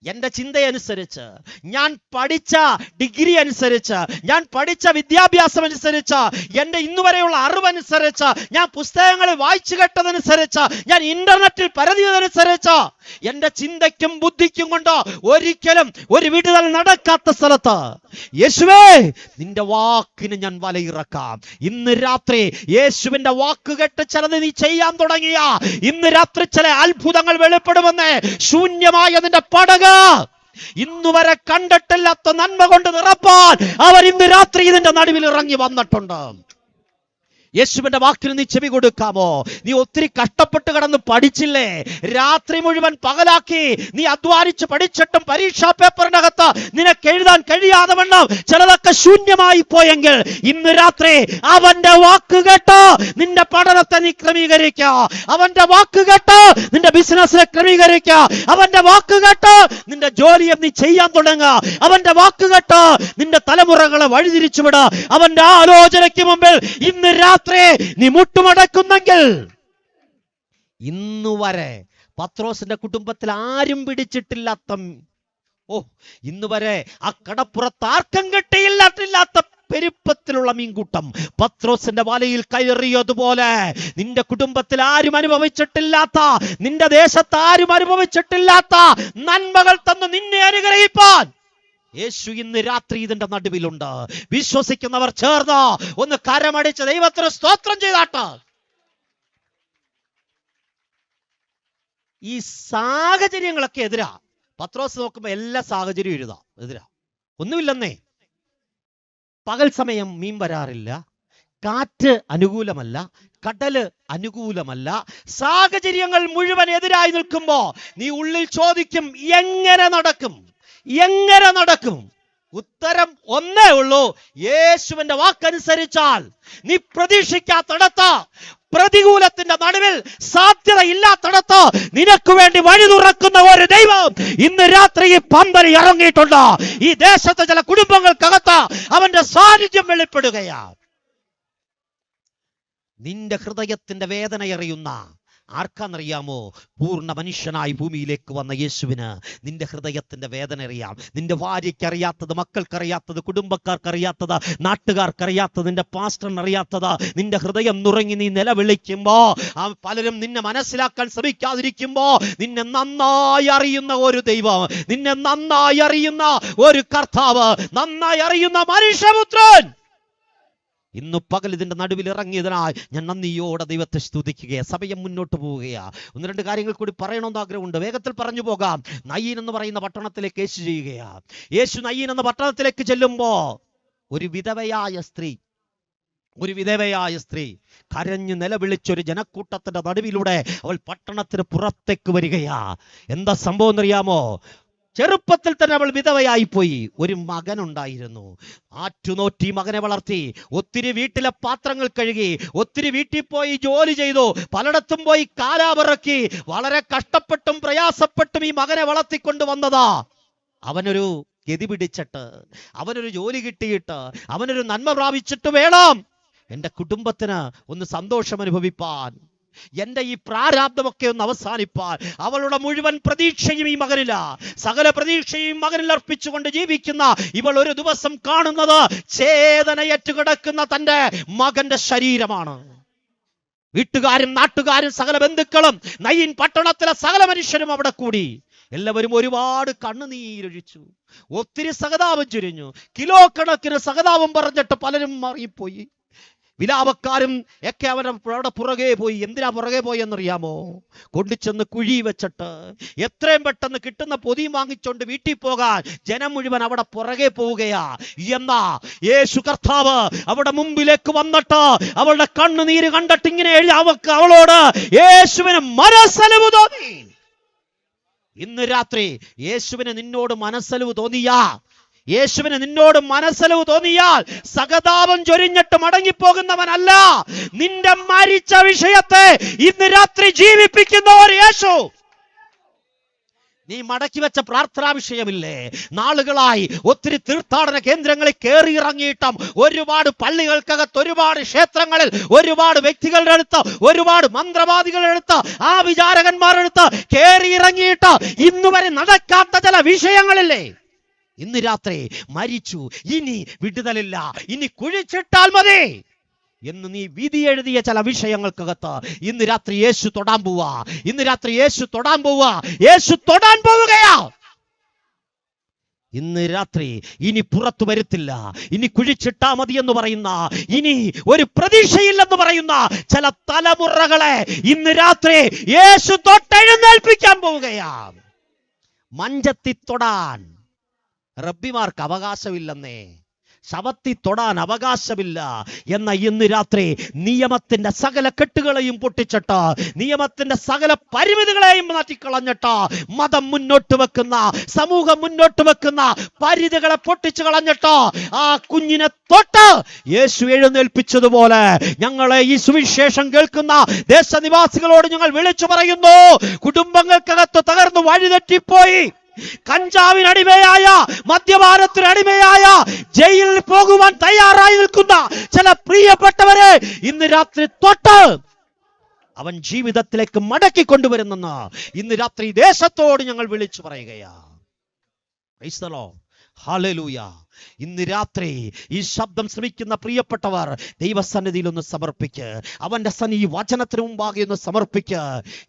എൻ്റെ ചിന്തയനുസരിച്ച്, ഞാൻ പഠിച്ച ഡിഗ്രി അനുസരിച്ച്, ഞാൻ പഠിച്ച വിദ്യാഭ്യാസം അനുസരിച്ച്, എൻ്റെ ഇന്നുവരെയുള്ള അറിവനുസരിച്ച്, ഞാൻ പുസ്തകങ്ങളിൽ വായിച്ചു കേട്ടതനുസരിച്ച്, ഞാൻ ഇന്റർനെറ്റിൽ പരതിയതനുസരിച്ച്, എൻ്റെ ചിന്തയ്ക്കും ബുദ്ധിക്കും കൊണ്ട് ഒരിക്കലും ഒരു വിടുതൽ നടക്കാത്ത സ്ഥലത്ത് യേശുവേ നിന്റെ വാക്കിന് ഞാൻ വലയിറക്കാം. ഇന്ന് രാത്രി യേശുവിന്റെ വാക്ക് കേട്ട് ചിലത് നീ ചെയ്യാൻ തുടങ്ങിയ, ഇന്ന് രാത്രി ചില അത്ഭുതങ്ങൾ വെളിപ്പെടുമെന്നേ. ശൂന്യമായ നിന്റെ പടക ഇന്നുവരെ കണ്ടിട്ടില്ലാത്ത നന്മ കൊണ്ട് നിറപ്പാൻ അവർ ഇന്ന് രാത്രി ഇതിന്റെ നടുവിൽ ഇറങ്ങി വന്നിട്ടുണ്ട്. യേശുവിന്റെ വാക്കിന് നീ ചെവി കൊടുക്കാമോ? നീ ഒത്തിരി കഷ്ടപ്പെട്ട് കിടന്ന് പഠിച്ചില്ലേ? രാത്രി മുഴുവൻ പകലാക്കി നീ അധ്വാനിച്ച് പഠിച്ചിട്ടും പരീക്ഷാ പേപ്പറിനകത്ത് നിനക്ക് എഴുതാൻ കഴിയാതെ വണ്ണം ചിലതൊക്കെ ശൂന്യമായി പോയെങ്കിൽ ഇന്ന് രാത്രി അവന്റെ വാക്ക് കേട്ടോ നിന്റെ പഠനത്തെ നീ ക്രമീകരിക്കുക. അവന്റെ വാക്ക് കേട്ടോ നിന്റെ ബിസിനസ്സിനെ ക്രമീകരിക്കുക. അവന്റെ വാക്ക് കേട്ടോ നിന്റെ ജോലിയെ നീ ചെയ്യാൻ തുടങ്ങുക. അവന്റെ വാക്ക് കേട്ടോ നിന്റെ തലമുറകളെ വഴിതിരിച്ചുവിട. അവന്റെ ആലോചനയ്ക്ക് മുമ്പിൽ ഇന്ന് രാത്രി നീ മുട്ടുമടക്കുന്നെങ്കിൽ, ഇന്നുവരെ പത്രോസിന്റെ കുടുംബത്തിൽ ആരും പിടിച്ചിട്ടില്ലാത്ത, ഇന്നുവരെ ആ കടപ്പുറത്ത് ആർക്കും കിട്ടിയില്ലാത്ത പെരുപ്പത്തിലുള്ള മീൻകൂട്ടം പത്രോസിന്റെ വലയിൽ കയറിയതുപോലെ നിന്റെ കുടുംബത്തിൽ ആരും അനുഭവിച്ചിട്ടില്ലാത്ത, നിന്റെ ദേശത്ത് ആരും അനുഭവിച്ചിട്ടില്ലാത്ത നന്മകൾ തന്ന് നിന്നെ അനുഗ്രഹിപ്പാൻ യേശു ഇന്ന് രാത്രി ഇതിന്റെ നടുവിലുണ്ട്. വിശ്വസിക്കുന്നവർ ചേർന്ന് ഒന്ന് കരമടിച്ച് ദൈവത്തിന് സ്തോത്രം ചെയ്താട്ട്. ഈ സാഹചര്യങ്ങളൊക്കെ എതിരാ. പത്രോസ് നോക്കുമ്പോ എല്ലാ സാഹചര്യവും എതിരാ, ഒന്നുമില്ലെന്നേ. പകൽ സമയം മീൻ വരാറില്ല, കാറ്റ് അനുകൂലമല്ല, കടല് അനുകൂലമല്ല, സാഹചര്യങ്ങൾ മുഴുവൻ എതിരായി നിൽക്കുമ്പോ നീ ഉള്ളിൽ ചോദിക്കും, എങ്ങനെ നടക്കും? ഉത്തരം ഒന്നേ ഉള്ളൂ, യേശുവിന്റെ വാക്കനുസരിച്ചാൽ നീ പ്രതീക്ഷിക്കാത്തടത്ത്, പ്രതികൂലത്തിന്റെ നടുവിൽ സാധ്യതയില്ലാത്തടത്ത് നിനക്ക് വേണ്ടി വഴി തുറക്കുന്ന ഒരു ദൈവം ഇന്ന് രാത്രി ഈ പന്തലിൽ ഇറങ്ങിയിട്ടുണ്ട്. ഈ ദേശത്തെ ചില കുടുംബങ്ങൾക്കകത്ത് അവന്റെ സാന്നിധ്യം വെളിപ്പെടുകയാണ്. നിന്റെ ഹൃദയത്തിന്റെ വേദന അറിയുന്ന ആർക്കാന്നറിയാമോ? പൂർണ്ണ മനുഷ്യനായി ഭൂമിയിലേക്ക് വന്ന യേശുവിന് നിന്റെ ഹൃദയത്തിന്റെ വേദന അറിയാം. നിന്റെ ഭാര്യയ്ക്കറിയാത്തത്, മക്കൾക്കറിയാത്തത്, കുടുംബക്കാർക്കറിയാത്തത്, നാട്ടുകാർക്കറിയാത്തത്, നിന്റെ പാസ്റ്ററിനറിയാത്തത്, നിന്റെ ഹൃദയം നുറങ്ങി നീ നിലവിളിക്കുമ്പോ, പലരും നിന്നെ മനസ്സിലാക്കാൻ ശ്രമിക്കാതിരിക്കുമ്പോ നിന്നെ നന്നായി അറിയുന്ന ഒരു ദൈവം, നിന്നെ നന്നായി അറിയുന്ന ഒരു കർത്താവ്, നന്നായി അറിയുന്ന മനുഷ്യപുത്രൻ ഇന്നു പകൽ ഇതിന്റെ നടുവിൽ ഇറങ്ങിയതിനായി ഞാൻ നന്ദിയോടെ ദൈവത്തെ സ്തുതിക്കുകയാണ്. സമയം മുന്നോട്ട് പോവുകയാ. ഒന്ന് രണ്ട് കാര്യങ്ങൾ കൂടി പറയണമെന്ന് ആഗ്രഹമുണ്ട്, വേഗത്തിൽ പറഞ്ഞു പോകാം. നയീൻ എന്ന് പറയുന്ന പട്ടണത്തിലേക്ക് യേശു ചെയ്യുകയാ. യേശു നയീൻ എന്ന പട്ടണത്തിലേക്ക് ചെല്ലുമ്പോ ഒരു വിധവയായ സ്ത്രീ കരഞ്ഞു നിലവിളിച്ചൊരു ജനക്കൂട്ടത്തിന്റെ നടുവിലൂടെ അവൾ പട്ടണത്തിന് പുറത്തേക്ക് വരികയാ. എന്താ സംഭവം എന്നറിയാമോ? ചെറുപ്പത്തിൽ തന്നെ അവൾ വിധവയായി പോയി. ഒരു മകനുണ്ടായിരുന്നു. ആറ്റുനോറ്റി മകനെ വളർത്തി, ഒത്തിരി വീട്ടിലെ പാത്രങ്ങൾ കഴുകി, ഒത്തിരി വീട്ടിൽ പോയി ജോലി ചെയ്തു, പലയിടത്തും പോയി കാലാപിറക്കി, വളരെ കഷ്ടപ്പെട്ടും പ്രയാസപ്പെട്ടും ഈ മകനെ വളർത്തിക്കൊണ്ട് വന്നതാ. അവനൊരു ഗതി പിടിച്ചിട്ട്, അവനൊരു ജോലി കിട്ടിയിട്ട്, അവനൊരു നന്മ പ്രാപിച്ചിട്ട് വേണം എൻ്റെ കുടുംബത്തിന് ഒന്ന് സന്തോഷം അനുഭവിപ്പാൻ. എന്റെ ഈ പ്രാരാബ്ദമൊക്കെ ഒന്ന് അവസാനിപ്പാൻ. അവളുടെ മുഴുവൻ പ്രതീക്ഷയും ഈ മകനില, സകല പ്രതീക്ഷയും മകനിൽ അർപ്പിച്ചുകൊണ്ട് ജീവിക്കുന്ന ഇവൾ ഒരു ദിവസം കാണുന്നത് ചേതനയേറ്റു കിടക്കുന്ന തന്റെ മകന്റെ ശരീരമാണ്. വീട്ടുകാരും നാട്ടുകാരും സകല ബന്ധുക്കളും നയിൻ പട്ടണത്തിലെ സകല മനുഷ്യരും അവിടെ കൂടി. എല്ലാവരും ഒരുപാട് കണ്ണുനീരൊഴിച്ചു, ഒത്തിരി സഹതാപം ചുരിഞ്ഞു. കിലോ കണക്കിന് സഹതാപം പറഞ്ഞിട്ട് പലരും മാറിപ്പോയി. വിലാപക്കാരും ഒക്കെ അവിടെ പുറകെ പോയി. എന്തിനാ പുറകെ പോയി എന്നറിയാമോ? കൊണ്ടുചെന്ന് കുഴി വെച്ചിട്ട് എത്രയും പെട്ടെന്ന് കിട്ടുന്ന പൊതിയും വാങ്ങിച്ചോണ്ട് വീട്ടിൽ പോകാൻ ജനം മുഴുവൻ അവിടെ പുറകെ പോവുകയാ. എന്നാ യേശു കർത്താവ് അവിടെ മുമ്പിലേക്ക് വന്നിട്ട് അവളുടെ കണ്ണുനീര് കണ്ടിട്ട് ഇങ്ങനെ അവളോട് യേശുവിന് മനസ്സലിവ് തോന്നി. ഇന്ന് രാത്രി യേശുവിന് നിന്നോട് മനസ്സലിവ് തോന്നിയാ, യേശുവിന് നിന്നോട് മനസ്സലിവ് തോന്നിയാൽ സഹതാപം ചൊരിഞ്ഞിട്ട് മടങ്ങിപ്പോകുന്നവനല്ല, നിന്റെ മരിച്ച വിഷയത്തെ ഇന്ന് രാത്രി ജീവിപ്പിക്കുന്ന ഒരു യേശു. നീ മടക്കി വെച്ച പ്രാർത്ഥനാ വിഷയമില്ലേ? നാളുകളായി ഒത്തിരി തീർത്ഥാടന കേന്ദ്രങ്ങളിൽ കയറി ഇറങ്ങിയിട്ടും, ഒരുപാട് പള്ളികൾക്കകത്ത്, ഒരുപാട് ക്ഷേത്രങ്ങളിൽ, ഒരുപാട് വ്യക്തികളുടെ അടുത്ത്, ഒരുപാട് മന്ത്രവാദികളുടെ അടുത്ത്, ആ വിചാരകന്മാരുടെ അടുത്ത് കയറി ഇറങ്ങിയിട്ട് ഇന്നുവരെ നടക്കാത്ത ചില വിഷയങ്ങളില്ലേ? ഇന്ന് രാത്രി മരിച്ചു, ഇനി വിടുതലില്ല, ഇനി കുഴിച്ചിട്ടാൽ മതി എന്ന് നീ വിധി എഴുതിയ ചില വിഷയങ്ങൾക്കകത്ത് ഇന്ന് രാത്രി യേശു തൊടാൻ പോവാ. ഇന്ന് രാത്രി യേശു തൊടാൻ പോവാ. യേശു തൊടാൻ പോവുകയാ. ഇന്ന് രാത്രി ഇനി പുറത്തു വരുത്തില്ല, ഇനി കുഴിച്ചിട്ടാ മതി എന്ന് പറയുന്ന, ഇനി ഒരു പ്രതീക്ഷയില്ലെന്ന് പറയുന്ന ചില തലമുറകളെ ഇന്ന് രാത്രി യേശു തൊട്ടെഴുന്നേൽപ്പിക്കാൻ പോവുകയാ. മഞ്ചത്തി തൊടാൻ റബ്ബിമാർക്ക് അവകാശമില്ലെന്നേ, ശവത്തി തൊടാൻ അവകാശമില്ല എന്ന ഇന്ന് രാത്രി നിയമത്തിന്റെ സകല കെട്ടുകളെയും പൊട്ടിച്ചിട്ട്, നിയമത്തിന്റെ സകല പരിമിതികളെയും മാറ്റിക്കളഞ്ഞിട്ട്, മതം മുന്നോട്ട് വെക്കുന്ന, സമൂഹം മുന്നോട്ട് വെക്കുന്ന പരിധികളെ പൊട്ടിച്ചു കളഞ്ഞിട്ട് ആ കുഞ്ഞിനെ തൊട്ട് യേശു എഴുന്നേൽപ്പിച്ചതുപോലെ ഞങ്ങളെ ഈ സുവിശേഷം കേൾക്കുന്ന ദേശനിവാസികളോട് ഞങ്ങൾ വിളിച്ചു പറയുന്നു, കുടുംബങ്ങൾക്കകത്ത് തകർന്നു വഴിതെറ്റിപ്പോയി, കഞ്ചാവിനടിമയായ, മദ്യപാനത്തിനടിമയായ, ജയിലിൽ പോകുവാൻ തയ്യാറായി നിൽക്കുന്ന ചില പ്രിയപ്പെട്ടവരെ ഇന്ന് രാത്രി തൊട്ട് അവൻ ജീവിതത്തിലേക്ക് മടക്കി കൊണ്ടുവരുന്നെന്ന് ഇന്ന് രാത്രി ദേശത്തോട് ഞങ്ങൾ വിളിച്ചു പറയുകയാ. Price the lord. ഹല്ലേലൂയ. ഇന്ന് രാത്രി ഈ ശബ്ദം ശ്രമിക്കുന്ന പ്രിയപ്പെട്ടവർ ദൈവസന്നിധിയിൽ ഒന്ന് സമർപ്പിക്ക്. അവന്റെ സന്നിധി വചനത്തിന് മുമ്പാകെ ഒന്ന് സമർപ്പിക്ക്.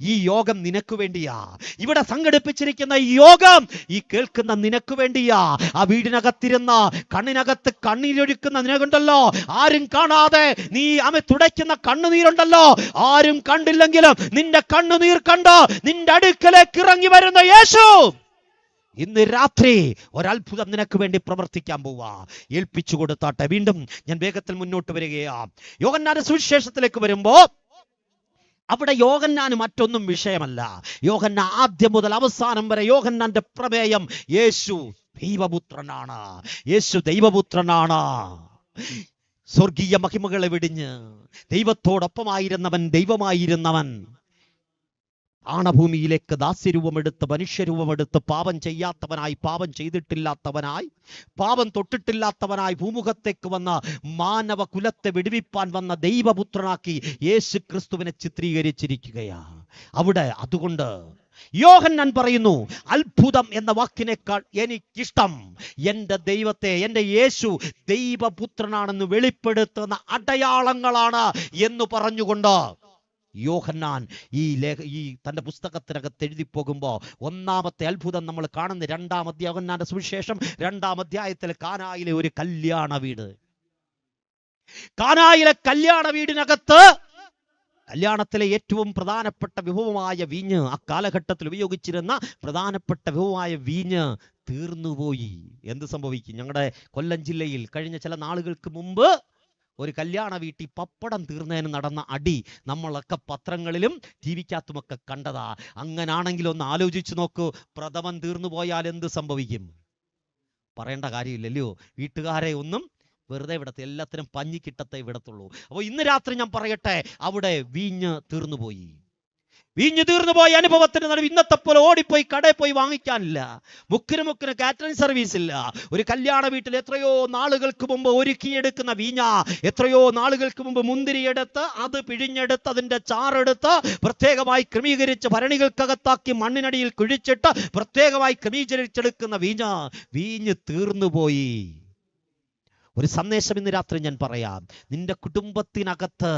ഈ യോഗം നിനക്ക് വേണ്ടിയാ. ഇവിടെ സംഘടിപ്പിച്ചിരിക്കുന്ന ഈ യോഗം ഈ കേൾക്കുന്ന നിനക്ക് വേണ്ടിയാ. ആ വീടിനകത്തിരുന്ന് കണ്ണിനകത്ത് കണ്ണീരൊഴുക്കുന്ന നിനക്കുണ്ടല്ലോ, ആരും കാണാതെ നീ തുടയ്ക്കുന്ന കണ്ണുനീരുണ്ടല്ലോ, ആരും കണ്ടില്ലെങ്കിലും നിന്റെ കണ്ണുനീർ കണ്ട് നിന്റെ അടുക്കലേക്ക് ഇറങ്ങി വരുന്ന യേശു ഇന്ന് രാത്രി ഒരത്ഭുതം നിനക്ക് വേണ്ടി പ്രവർത്തിക്കാൻ പോവാ. ഏൽപ്പിച്ചു കൊടുത്താട്ടെ. വീണ്ടും ഞാൻ വേഗത്തിൽ മുന്നോട്ട് വരികയാ. യോഹന്നാന്റെ സുവിശേഷത്തിലേക്ക് വരുമ്പോ അവിടെ യോഹന്നാന് മറ്റൊന്നും വിഷയമല്ല. യോഹന്നാൻ ആദ്യം മുതൽ അവസാനം വരെ യോഹന്നാന്റെ പ്രമേയം യേശു ദൈവപുത്രനാണ്, യേശു ദൈവപുത്രനാണ്. സ്വർഗീയ മഹിമകളെ വെടിഞ്ഞ് ദൈവത്തോടൊപ്പമായിരുന്നവൻ, ദൈവമായിരുന്നവൻ ആണഭൂമിയിലേക്ക് ദാസ്യരൂപമെടുത്ത്, മനുഷ്യരൂപമെടുത്ത്, പാപം ചെയ്യാത്തവനായി, പാപം ചെയ്തിട്ടില്ലാത്തവനായി, പാപം തൊട്ടിട്ടില്ലാത്തവനായി ഭൂമുഖത്തേക്ക് വന്ന മാനവ കുലത്തെ വെടിവിപ്പാൻ വന്ന ദൈവപുത്രനാക്കി യേശു ക്രിസ്തുവിനെ ചിത്രീകരിച്ചിരിക്കുകയാ അവിടെ. അതുകൊണ്ട് യോഹന്നാൻ പറയുന്നു, അത്ഭുതം എന്ന വാക്കിനേക്കാൾ എനിക്കിഷ്ടം എൻ്റെ ദൈവത്തെ, എൻ്റെ യേശു ദൈവപുത്രനാണെന്ന് വെളിപ്പെടുത്തുന്ന അടയാളങ്ങളാണ് എന്ന് പറഞ്ഞുകൊണ്ട് യോഹന്നാൻ ഈ തൻ്റെ പുസ്തകത്തിനകത്ത് എഴുതി പോകുമ്പോൾ ഒന്നാമത്തെ അത്ഭുതം നമ്മൾ കാണുന്ന യോഹന്നാന്റെ സുവിശേഷം 2-ാം അധ്യായത്തിൽ കാനായിലെ ഒരു കല്യാണ വീട്. കാനായിലെ കല്യാണ വീടിനകത്ത് കല്യാണത്തിലെ ഏറ്റവും പ്രധാനപ്പെട്ട വിഭവമായ വീഞ്ഞ്, ആ കാലഘട്ടത്തിൽ ഉപയോഗിച്ചിരുന്ന പ്രധാനപ്പെട്ട വിഭവമായ വീഞ്ഞ് തീർന്നുപോയി. എന്ത് സംഭവിക്കും? ഞങ്ങളുടെ കൊല്ലം ജില്ലയിൽ കഴിഞ്ഞ ചില നാളുകൾക്ക് മുമ്പ് ഒരു കല്യാണ വീട്ടിൽ പപ്പടം തീർന്നതിന് നടന്ന അടി നമ്മളൊക്കെ പത്രങ്ങളിലും ടി വിക്കകത്തുമൊക്കെ കണ്ടതാ. അങ്ങനാണെങ്കിൽ ഒന്ന് ആലോചിച്ചു നോക്കൂ, പ്രഥമൻ തീർന്നു പോയാൽ എന്ത് സംഭവിക്കും? പറയേണ്ട കാര്യമില്ലല്ലോ. വീട്ടുകാരെ ഒന്നും വെറുതെ വിടത്തെ, എല്ലാത്തിനും പഞ്ഞിക്കിട്ടത്തെ വിടത്തുള്ളൂ. അപ്പോൾ ഇന്ന് രാത്രി ഞാൻ പറയട്ടെ, അവിടെ വീഞ്ഞ് തീർന്നുപോയി. വീഞ്ഞു തീർന്നു പോയ അനുഭവത്തിന്റെ നടുവ് ഇന്നത്തെ പോലെ ഓടിപ്പോയി കടയിൽ പോയി വാങ്ങിക്കാനില്ല. മുക്കിന് കാറ്ററിംഗ് സർവീസ് ഇല്ല. ഒരു കല്യാണ വീട്ടിൽ എത്രയോ നാളുകൾക്ക് മുമ്പ് ഒരുക്കിയെടുക്കുന്ന വീഞ്ഞ, എത്രയോ നാളുകൾക്ക് മുമ്പ് മുന്തിരിയെടുത്ത് അത് പിഴിഞ്ഞെടുത്ത് അതിന്റെ ചാറെടുത്ത് പ്രത്യേകമായി ക്രമീകരിച്ച് ഭരണികൾക്കകത്താക്കി മണ്ണിനടിയിൽ കുഴിച്ചിട്ട് പ്രത്യേകമായി ക്രമീകരിച്ചെടുക്കുന്ന വീഞ്ഞ് തീർന്നുപോയി. ഒരു സന്ദേശം ഇന്ന് രാത്രി ഞാൻ പറയാം. നിന്റെ കുടുംബത്തിനകത്ത്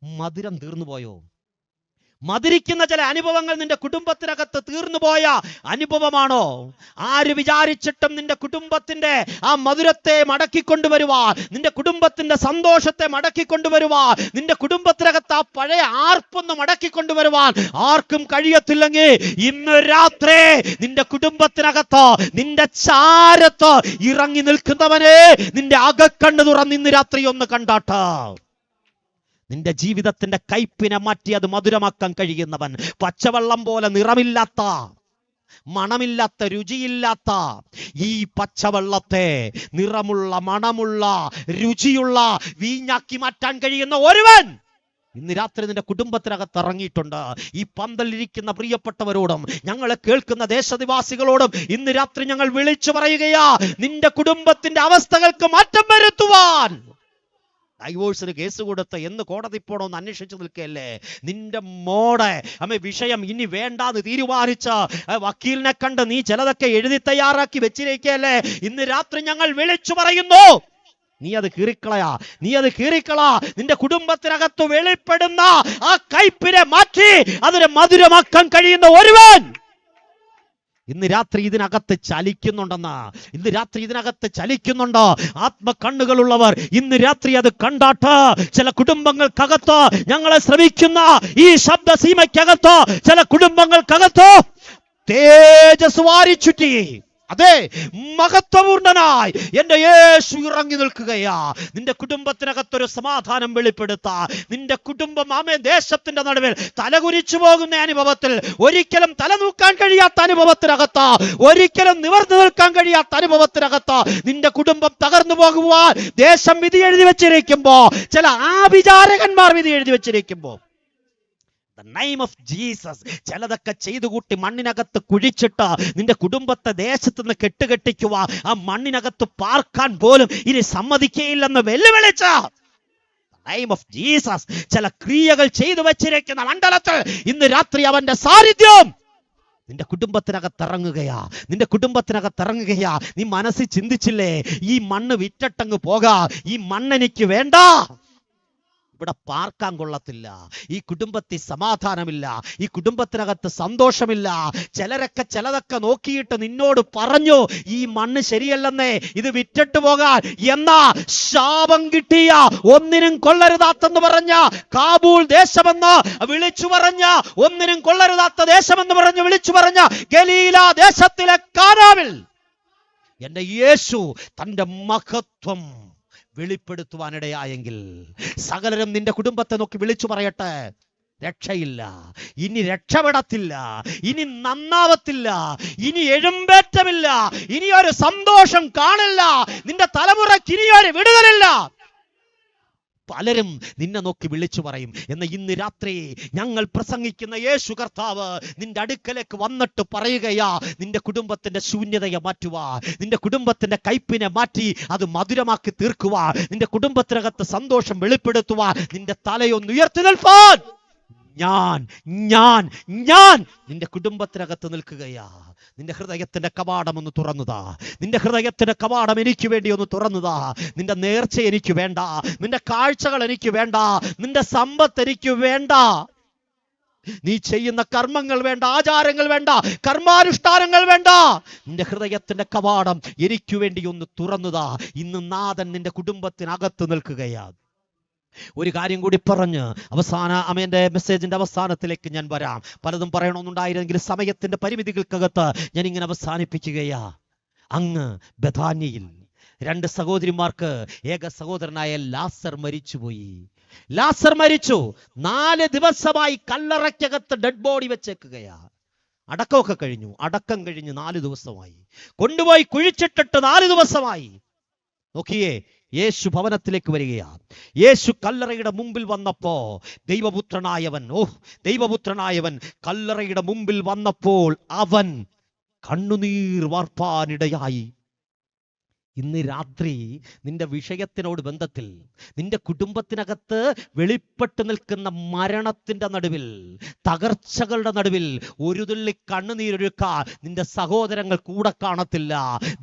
മധുരം തീർന്നുപോയോ? മധുരിക്കുന്ന ചില അനുഭവങ്ങൾ നിന്റെ കുടുംബത്തിനകത്ത് തീർന്നുപോയ അനുഭവമാണോ? ആര് വിചാരിച്ചിട്ടും നിന്റെ കുടുംബത്തിന്റെ ആ മധുരത്തെ മടക്കിക്കൊണ്ടുവരുവാൻ, നിന്റെ കുടുംബത്തിന്റെ സന്തോഷത്തെ മടക്കിക്കൊണ്ടുവരുവാൻ, നിന്റെ കുടുംബത്തിനകത്ത് ആ പഴയ ആർപ്പൊന്ന് മടക്കിക്കൊണ്ടുവരുവാൻ ആർക്കും കഴിയത്തില്ലെങ്കിൽ ഇന്ന് രാത്രി നിന്റെ കുടുംബത്തിനകത്ത് നിന്റെ ചാരത്ത് ഇറങ്ങി നിൽക്കുന്നവനെ നിന്റെ അകക്കണ്ണ് തുറന്ന് ഇന്ന് രാത്രി ഒന്ന് കണ്ടാട്ട്. നിന്റെ ജീവിതത്തിന്റെ കയ്പിനെ മാറ്റി അത് മധുരമാക്കാൻ കഴിയുന്നവൻ, പച്ചവെള്ളം പോലെ നിറമില്ലാത്ത, മണമില്ലാത്ത, രുചിയില്ലാത്ത ഈ പച്ചവെള്ളത്തെ നിറമുള്ള, മണമുള്ള, രുചിയുള്ള വീഞ്ഞാക്കി മാറ്റാൻ കഴിയുന്ന ഒരുവൻ ഇന്ന് രാത്രി നിന്റെ കുടുംബത്തിനകത്ത് ഇറങ്ങിയിട്ടുണ്ട്. ഈ പന്തലിരിക്കുന്ന പ്രിയപ്പെട്ടവരോടും ഞങ്ങളെ കേൾക്കുന്ന ദേശനിവാസികളോടും ഇന്ന് രാത്രി ഞങ്ങൾ വിളിച്ചു പറയുകയാ, നിന്റെ കുടുംബത്തിന്റെ അവസ്ഥകൾക്ക് മാറ്റം വരുത്തുവാൻ. ഡൈവോഴ്സിന് കേസ് കൊടുത്ത് എന്ന് കോടതി പോണമെന്ന് അന്വേഷിച്ചു നിൽക്കുകയല്ലേ? നിന്റെ മോടെ വിഷയം ഇനി വേണ്ടാന്ന് തീരുമാനിച്ച വക്കീലിനെ കണ്ട് നീ ചിലതൊക്കെ എഴുതി തയ്യാറാക്കി വെച്ചിരിക്കുകയല്ലേ? ഇന്ന് രാത്രി ഞങ്ങൾ വിളിച്ചു പറയുന്നു, നീ അത് കീറിക്കളാ. നിന്റെ കുടുംബത്തിനകത്ത് വെളിപ്പെടുന്ന ആ കയ്പിനെ മാറ്റി അതിനെ മധുരമാക്കാൻ കഴിയുന്ന ഒരുവൻ ഇന്ന് രാത്രി ഇതിനകത്ത് ചലിക്കുന്നുണ്ട്. ആത്മകണ്ണുകളുള്ളവർ ഇന്ന് രാത്രി അത് കണ്ടാട്ട്. ചില കുടുംബങ്ങൾക്കകത്ത് ഞങ്ങളെ ശ്രമിക്കുന്ന ഈ ശബ്ദസീമയ്ക്കകത്ത് ചില കുടുംബങ്ങൾക്കകത്ത് തേജസ് വാരിച്ചുറ്റി, അതെ, മഹത്വപൂർണനായി എന്റെ യേശു ഇറങ്ങി നിൽക്കുകയാ. നിന്റെ കുടുംബത്തിനകത്തൊരു സമാധാനം വെളിപ്പെടുത്താൻ, നിന്റെ കുടുംബം ദേശത്തിന്റെ നടുവിൽ തലകുനിച്ചു പോകുന്ന അനുഭവത്തിൽ, ഒരിക്കലും തലനൂക്കാൻ കഴിയാത്ത അനുഭവത്തിനകത്ത്, ഒരിക്കലും നിവർന്നു നിൽക്കാൻ കഴിയാത്ത അനുഭവത്തിനകത്ത് നിന്റെ കുടുംബം തകർന്നു പോകുവാൻ ദേശം വിധി എഴുതി വെച്ചിരിക്കുമ്പോ, ചില ആഭിചാരകന്മാർ വിധി എഴുതി വെച്ചിരിക്കുമ്പോ, നെയിം ഓഫ് ജീസസ് ചിലതൊക്കെ ചെയ്തു കൂട്ടി മണ്ണിനകത്ത് കുഴിച്ചിട്ട് നിന്റെ കുടുംബത്തെ ദേശത്ത് നിന്ന് കെട്ടുകെട്ടിക്കുക, ആ മണ്ണിനകത്ത് പാർക്കാൻ പോലും ഇനി സമ്മതിക്കയില്ലെന്ന് വെല്ലുവിളിച്ച നെയിം ഓഫ് ജീസസ് ചില ക്രിയകൾ ചെയ്തു വെച്ചിരിക്കുന്ന മണ്ഡലത്തിൽ ഇന്ന് രാത്രി അവന്റെ സാന്നിധ്യം നിന്റെ കുടുംബത്തിനകത്തിറങ്ങുകയാ. നീ മനസ്സിൽ ചിന്തിച്ചില്ലേ, ഈ മണ്ണ് വിറ്റട്ടങ്ങ് പോകാ, ഈ മണ്ണെനിക്ക് വേണ്ട, ഇവിടെ പാർക്കാൻ കൊള്ളത്തില്ല, ഈ കുടുംബത്തിൽ സമാധാനമില്ല, ഈ കുടുംബത്തിനകത്ത് സന്തോഷമില്ല. ചിലതൊക്കെ നോക്കിയിട്ട് നിന്നോട് പറഞ്ഞു ഈ മണ്ണ് ശരിയല്ലെന്നേ, ഇത് വിറ്റിട്ട് പോകാൻ. എന്നാ ശാപം കിട്ടിയ, ഒന്നിനും കൊള്ളരുതാത്തെന്ന് പറഞ്ഞ കാബൂൾ ദേശമെന്ന് വിളിച്ചു പറഞ്ഞ, ഒന്നിനും കൊള്ളരുതാത്ത ദേശമെന്ന് പറഞ്ഞ് വിളിച്ചു പറഞ്ഞ ഗലീല ദേശത്തിലെ കാനാവിൽ എന്റെ യേശു തന്റെ മഹത്വം വെളിപ്പെടുത്തുവാനിടയായെങ്കിൽ സകലരും നിന്റെ കുടുംബത്തെ നോക്കി വിളിച്ചു പറയട്ടെ, രക്ഷയില്ല, ഇനി രക്ഷപ്പെടത്തില്ല, ഇനി നന്നാവത്തില്ല, ഇനി എഴുമ്പേറ്റമില്ല, ഇനി ഒരു സന്തോഷം കാണില്ല, നിന്റെ തലമുറയ്ക്ക് ഇനി ഒരു വിടുതലില്ല. പലരും നിന്നെ നോക്കി വിളിച്ചു പറയും. എന്നാൽ ഇന്ന് രാത്രി ഞങ്ങൾ പ്രസംഗിക്കുന്ന യേശു കർത്താവ് നിന്റെ അടുക്കലേക്ക് വന്നിട്ട് പറയുകയാ, നിന്റെ കുടുംബത്തിന്റെ ശൂന്യതയെ മാറ്റുവാ, നിന്റെ കുടുംബത്തിന്റെ കയ്പിനെ മാറ്റി അത് മധുരമാക്കി തീർക്കുവാ, നിന്റെ കുടുംബത്തിനകത്ത് സന്തോഷം വെളിപ്പെടുത്തുവാ, നിന്റെ തലയൊന്ന് ഉയർത്തി നിൽപ്പാൻ ഞാൻ നിന്റെ കുടുംബത്തിനകത്ത് നിൽക്കുകയാ. നിന്റെ ഹൃദയത്തിന്റെ കവാടം ഒന്ന് തുറന്നുതാ, നിന്റെ ഹൃദയത്തിന്റെ കവാടം എനിക്ക് വേണ്ടി ഒന്ന് തുറന്നുതാ. നിന്റെ നേർച്ച എനിക്ക് വേണ്ട, നിന്റെ കാഴ്ചകൾ എനിക്ക് വേണ്ട, നിന്റെ സമ്പത്ത് എനിക്ക് വേണ്ട, നീ ചെയ്യുന്ന കർമ്മങ്ങൾ വേണ്ട, ആചാരങ്ങൾ വേണ്ട, കർമാനുഷ്ഠാനങ്ങൾ വേണ്ട. നിന്റെ ഹൃദയത്തിന്റെ കവാടം എനിക്ക് വേണ്ടി ഒന്ന് തുറന്നുതാ. ഇന്ന് നാഥൻ നിന്റെ കുടുംബത്തിനകത്ത് നിൽക്കുകയാണ്. ഒരു കാര്യം കൂടി പറഞ്ഞ് അവന്റെ മെസ്സേജിന്റെ അവസാനത്തിലേക്ക് ഞാൻ വരാം. പലതും പറയണമെന്നുണ്ടായിരുന്നെങ്കിൽ സമയത്തിന്റെ പരിമിതികൾക്കകത്ത് ഞാൻ ഇങ്ങനെ അവസാനിപ്പിക്കുകയാ. അങ്ങ് ബഥാന്യയിൽ 2 സഹോദരിമാർക്ക് ഏക സഹോദരനായ ലാസർ മരിച്ചു. 4 ദിവസമായി കല്ലറയ്ക്കകത്ത് ഡെഡ് ബോഡി വെച്ചേക്കുകയാ. അടക്കമൊക്കെ കഴിഞ്ഞു, അടക്കം കഴിഞ്ഞ് 4 ദിവസമായി, കൊണ്ടുപോയി കുഴിച്ചിട്ടിട്ട് 4 ദിവസമായി. നോക്കിയേ, യേശു ഭവനത്തിലേക്ക് വരികയാണ്. യേശു കല്ലറയുടെ മുമ്പിൽ വന്നപ്പോ ദൈവപുത്രനായവൻ കല്ലറയുടെ മുമ്പിൽ വന്നപ്പോൾ അവൻ കണ്ണുനീർ വാർപ്പാനിടയായി. ഇന്ന് രാത്രി നിന്റെ വിഷയത്തിനോട് ബന്ധത്തിൽ നിന്റെ കുടുംബത്തിനകത്ത് വെളിപ്പെട്ട് നിൽക്കുന്ന മരണത്തിന്റെ നടുവിൽ, തകർച്ചകളുടെ നടുവിൽ ഒരു തുള്ളി കണ്ണുനീരൊഴുക്കാൻ നിന്റെ സഹോദരങ്ങൾ കൂടെ കാണത്തില്ല,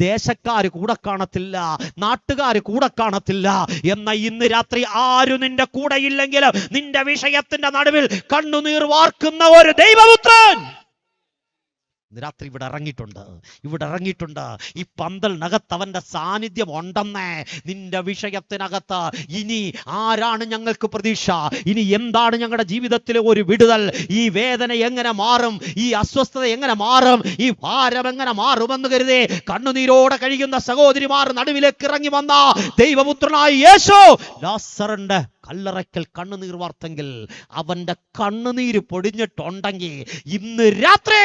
ദേശക്കാര് കൂടെ കാണത്തില്ല, നാട്ടുകാര് കൂടെ കാണത്തില്ല. എന്ന ഇന്ന് രാത്രി ആരും നിന്റെ കൂടെ ഇല്ലെങ്കിലും നിന്റെ വിഷയത്തിന്റെ നടുവിൽ കണ്ണുനീർ വാർക്കുന്ന ഒരു ദൈവപുത്രൻ ഇന്ന് രാത്രി ഇവിടെ ഇറങ്ങിയിട്ടുണ്ട്. ഈ പന്തലിനകത്ത് അവന്റെ സാന്നിധ്യം ഉണ്ടെന്നേ. നിന്റെ വിഷയത്തിനകത്ത് ഇനി ആരാണ് ഞങ്ങൾക്ക് പ്രതീക്ഷ? ഇനി എന്താണ് ഞങ്ങളുടെ ജീവിതത്തിലെ ഒരു വിടുതൽ? ഈ വേദന എങ്ങനെ മാറും? ഈ അസ്വസ്ഥത എങ്ങനെ മാറും? ഈ ഭാരം എങ്ങനെ മാറുമെന്ന് കരുതേ കണ്ണുനീരോടെ കഴിയുന്ന സഹോദരിമാർ നടുവിലേക്ക് ഇറങ്ങി വന്ന ദൈവപുത്രനായ യേശു ലാസറിന്റെ കല്ലറയ്ക്കൽ കണ്ണുനീർ വാർത്തെങ്കിൽ, അവന്റെ കണ്ണുനീര് പൊടിഞ്ഞിട്ടുണ്ടെങ്കിൽ ഇന്ന് രാത്രി